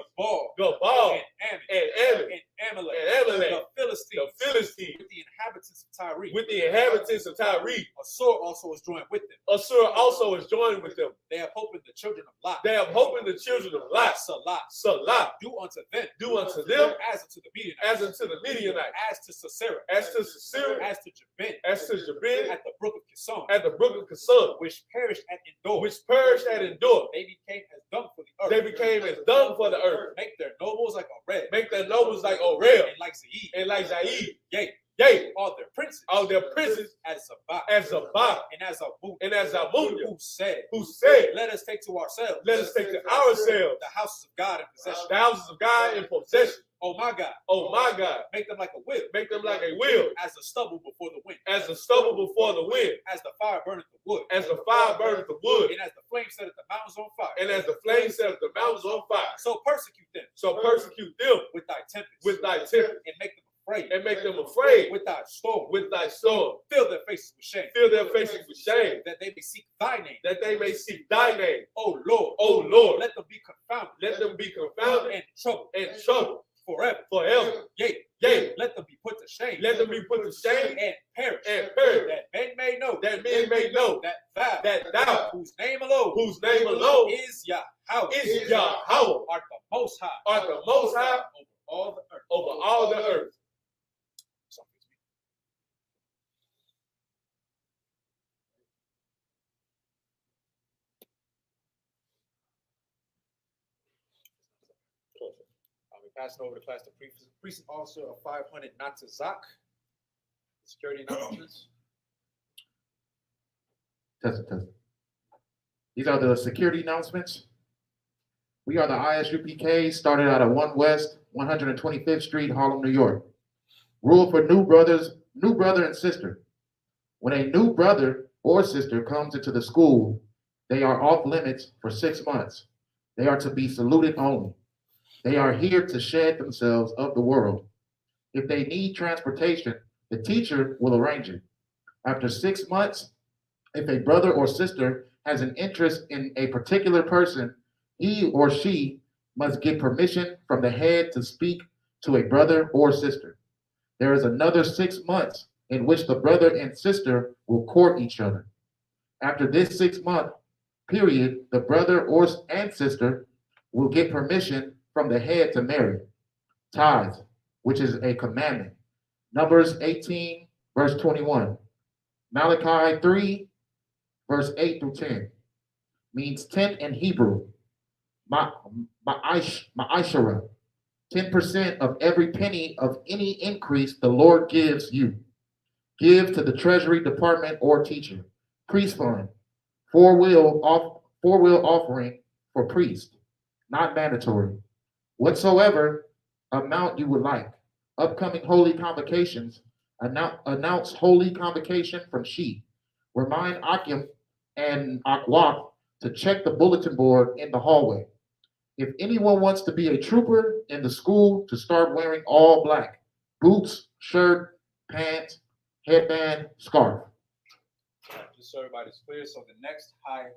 Gabal. And Ammon. And Amalek. And Amalek. The Philistines. With the inhabitants of Tyre. With the inhabitants of Tyre. Assur also is joined with them. Assur also is joined with them. They have hope in the children of Lot. They have hope in the children of Lot. Salah. Do unto them. Do unto them. As unto the Midianites. As unto the Midianites. As to Sisera. As to Sisera. As to Jabin. As to Jabin. At the brook of Kison. At the brook of Kison. Which perished at Endor. Which perished at Endor. They became as dung for the earth. They became as dung for the earth. Make their nobles like a Oreb. Make their nobles like Oreb And like Zaid. and like Zaid. Yea, Yea, all their princes. all their princes As Zabak. as Zabak And as Abud. and as Amunya, Who said, who said, let us take to ourselves. let us take to ourselves the houses of God in possession. the houses of God in possession. Oh my God. Oh my God, Make them like a whip. make them like a wheel, As the stubble before the wind. as the stubble before the wind, As the fire burneth the wood. as the fire burneth the wood, And as the flame setteth the mountains on fire. and as the flame set the mountains on fire. So persecute them So persecute them with thy tempest. with thy tempest, And make them afraid. and make them afraid With thy storm. with thy storm. Fill their faces with shame. Fill their faces with shame, That they may seek thy name. that they may seek thy name. O Lord. O Lord, Let them be confounded. let them be confounded And troubled. and troubled Forever. forever. Yea. Yea, Let them be put to shame. let them be put to shame And perish. and perish, That men may know. that men may know That thou. that thou, Whose name alone. whose name alone Is Yahweh. is Yahweh, Art the most high. art the most high Over all the earth. over all the earth. I'll be passing over to class the precinct officer of 500 Natazak. Security announcements. Test. These are the security announcements. We are the ISUPK, started out at 1 West, 125th Street, Harlem, New York. Rule for new brother and sister. When a new brother or sister comes into the school, they are off limits for 6 months. They are to be saluted only. They are here to shed themselves of the world. If they need transportation, the teacher will arrange it. After 6 months, if a brother or sister has an interest in a particular person, he or she must get permission from the head to speak to a brother or sister. There is another 6 months in which the brother and sister will court each other. After this 6-month period, the brother and sister will get permission from the head to marry. Tithe, which is a commandment. Numbers 18, verse 21. Malachi 3, verse 8 through 10. Means tent in Hebrew. Ma'ashara. 10% of every penny of any increase the Lord gives you. Give to the Treasury Department or teacher. Priest fund. Four-wheel offering for priest. Not mandatory. Whatsoever amount you would like. Upcoming holy convocations. Announce holy convocation from sheep. Remind Akim and Akwak to check the bulletin board in the hallway. If anyone wants to be a trooper in the school, to start wearing all black. Boots, shirt, pants, headband, scarf. Just so everybody's clear. So the next high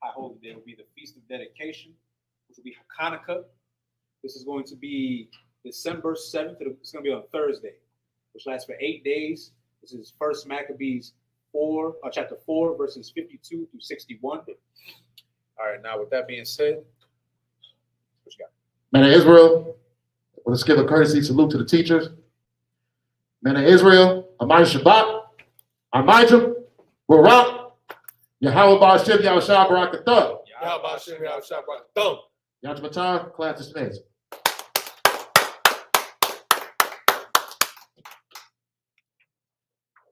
holy day will be the Feast of Dedication, which will be Hanukkah. This is going to be December 7th. It's going to be on Thursday, which lasts for 8 days. This is 1 Maccabees chapter 4, verses 52 through 61. All right, now with that being said, what you got? Men of Israel, let's give a courtesy salute to the teachers. Men of Israel, Amay Shabbat, Amayjum, Barak, Yahweh Ba'ashem Yahushua Barak Atah. Yahweh Shem Yahweh Shabbat. Yahweh class dismissed.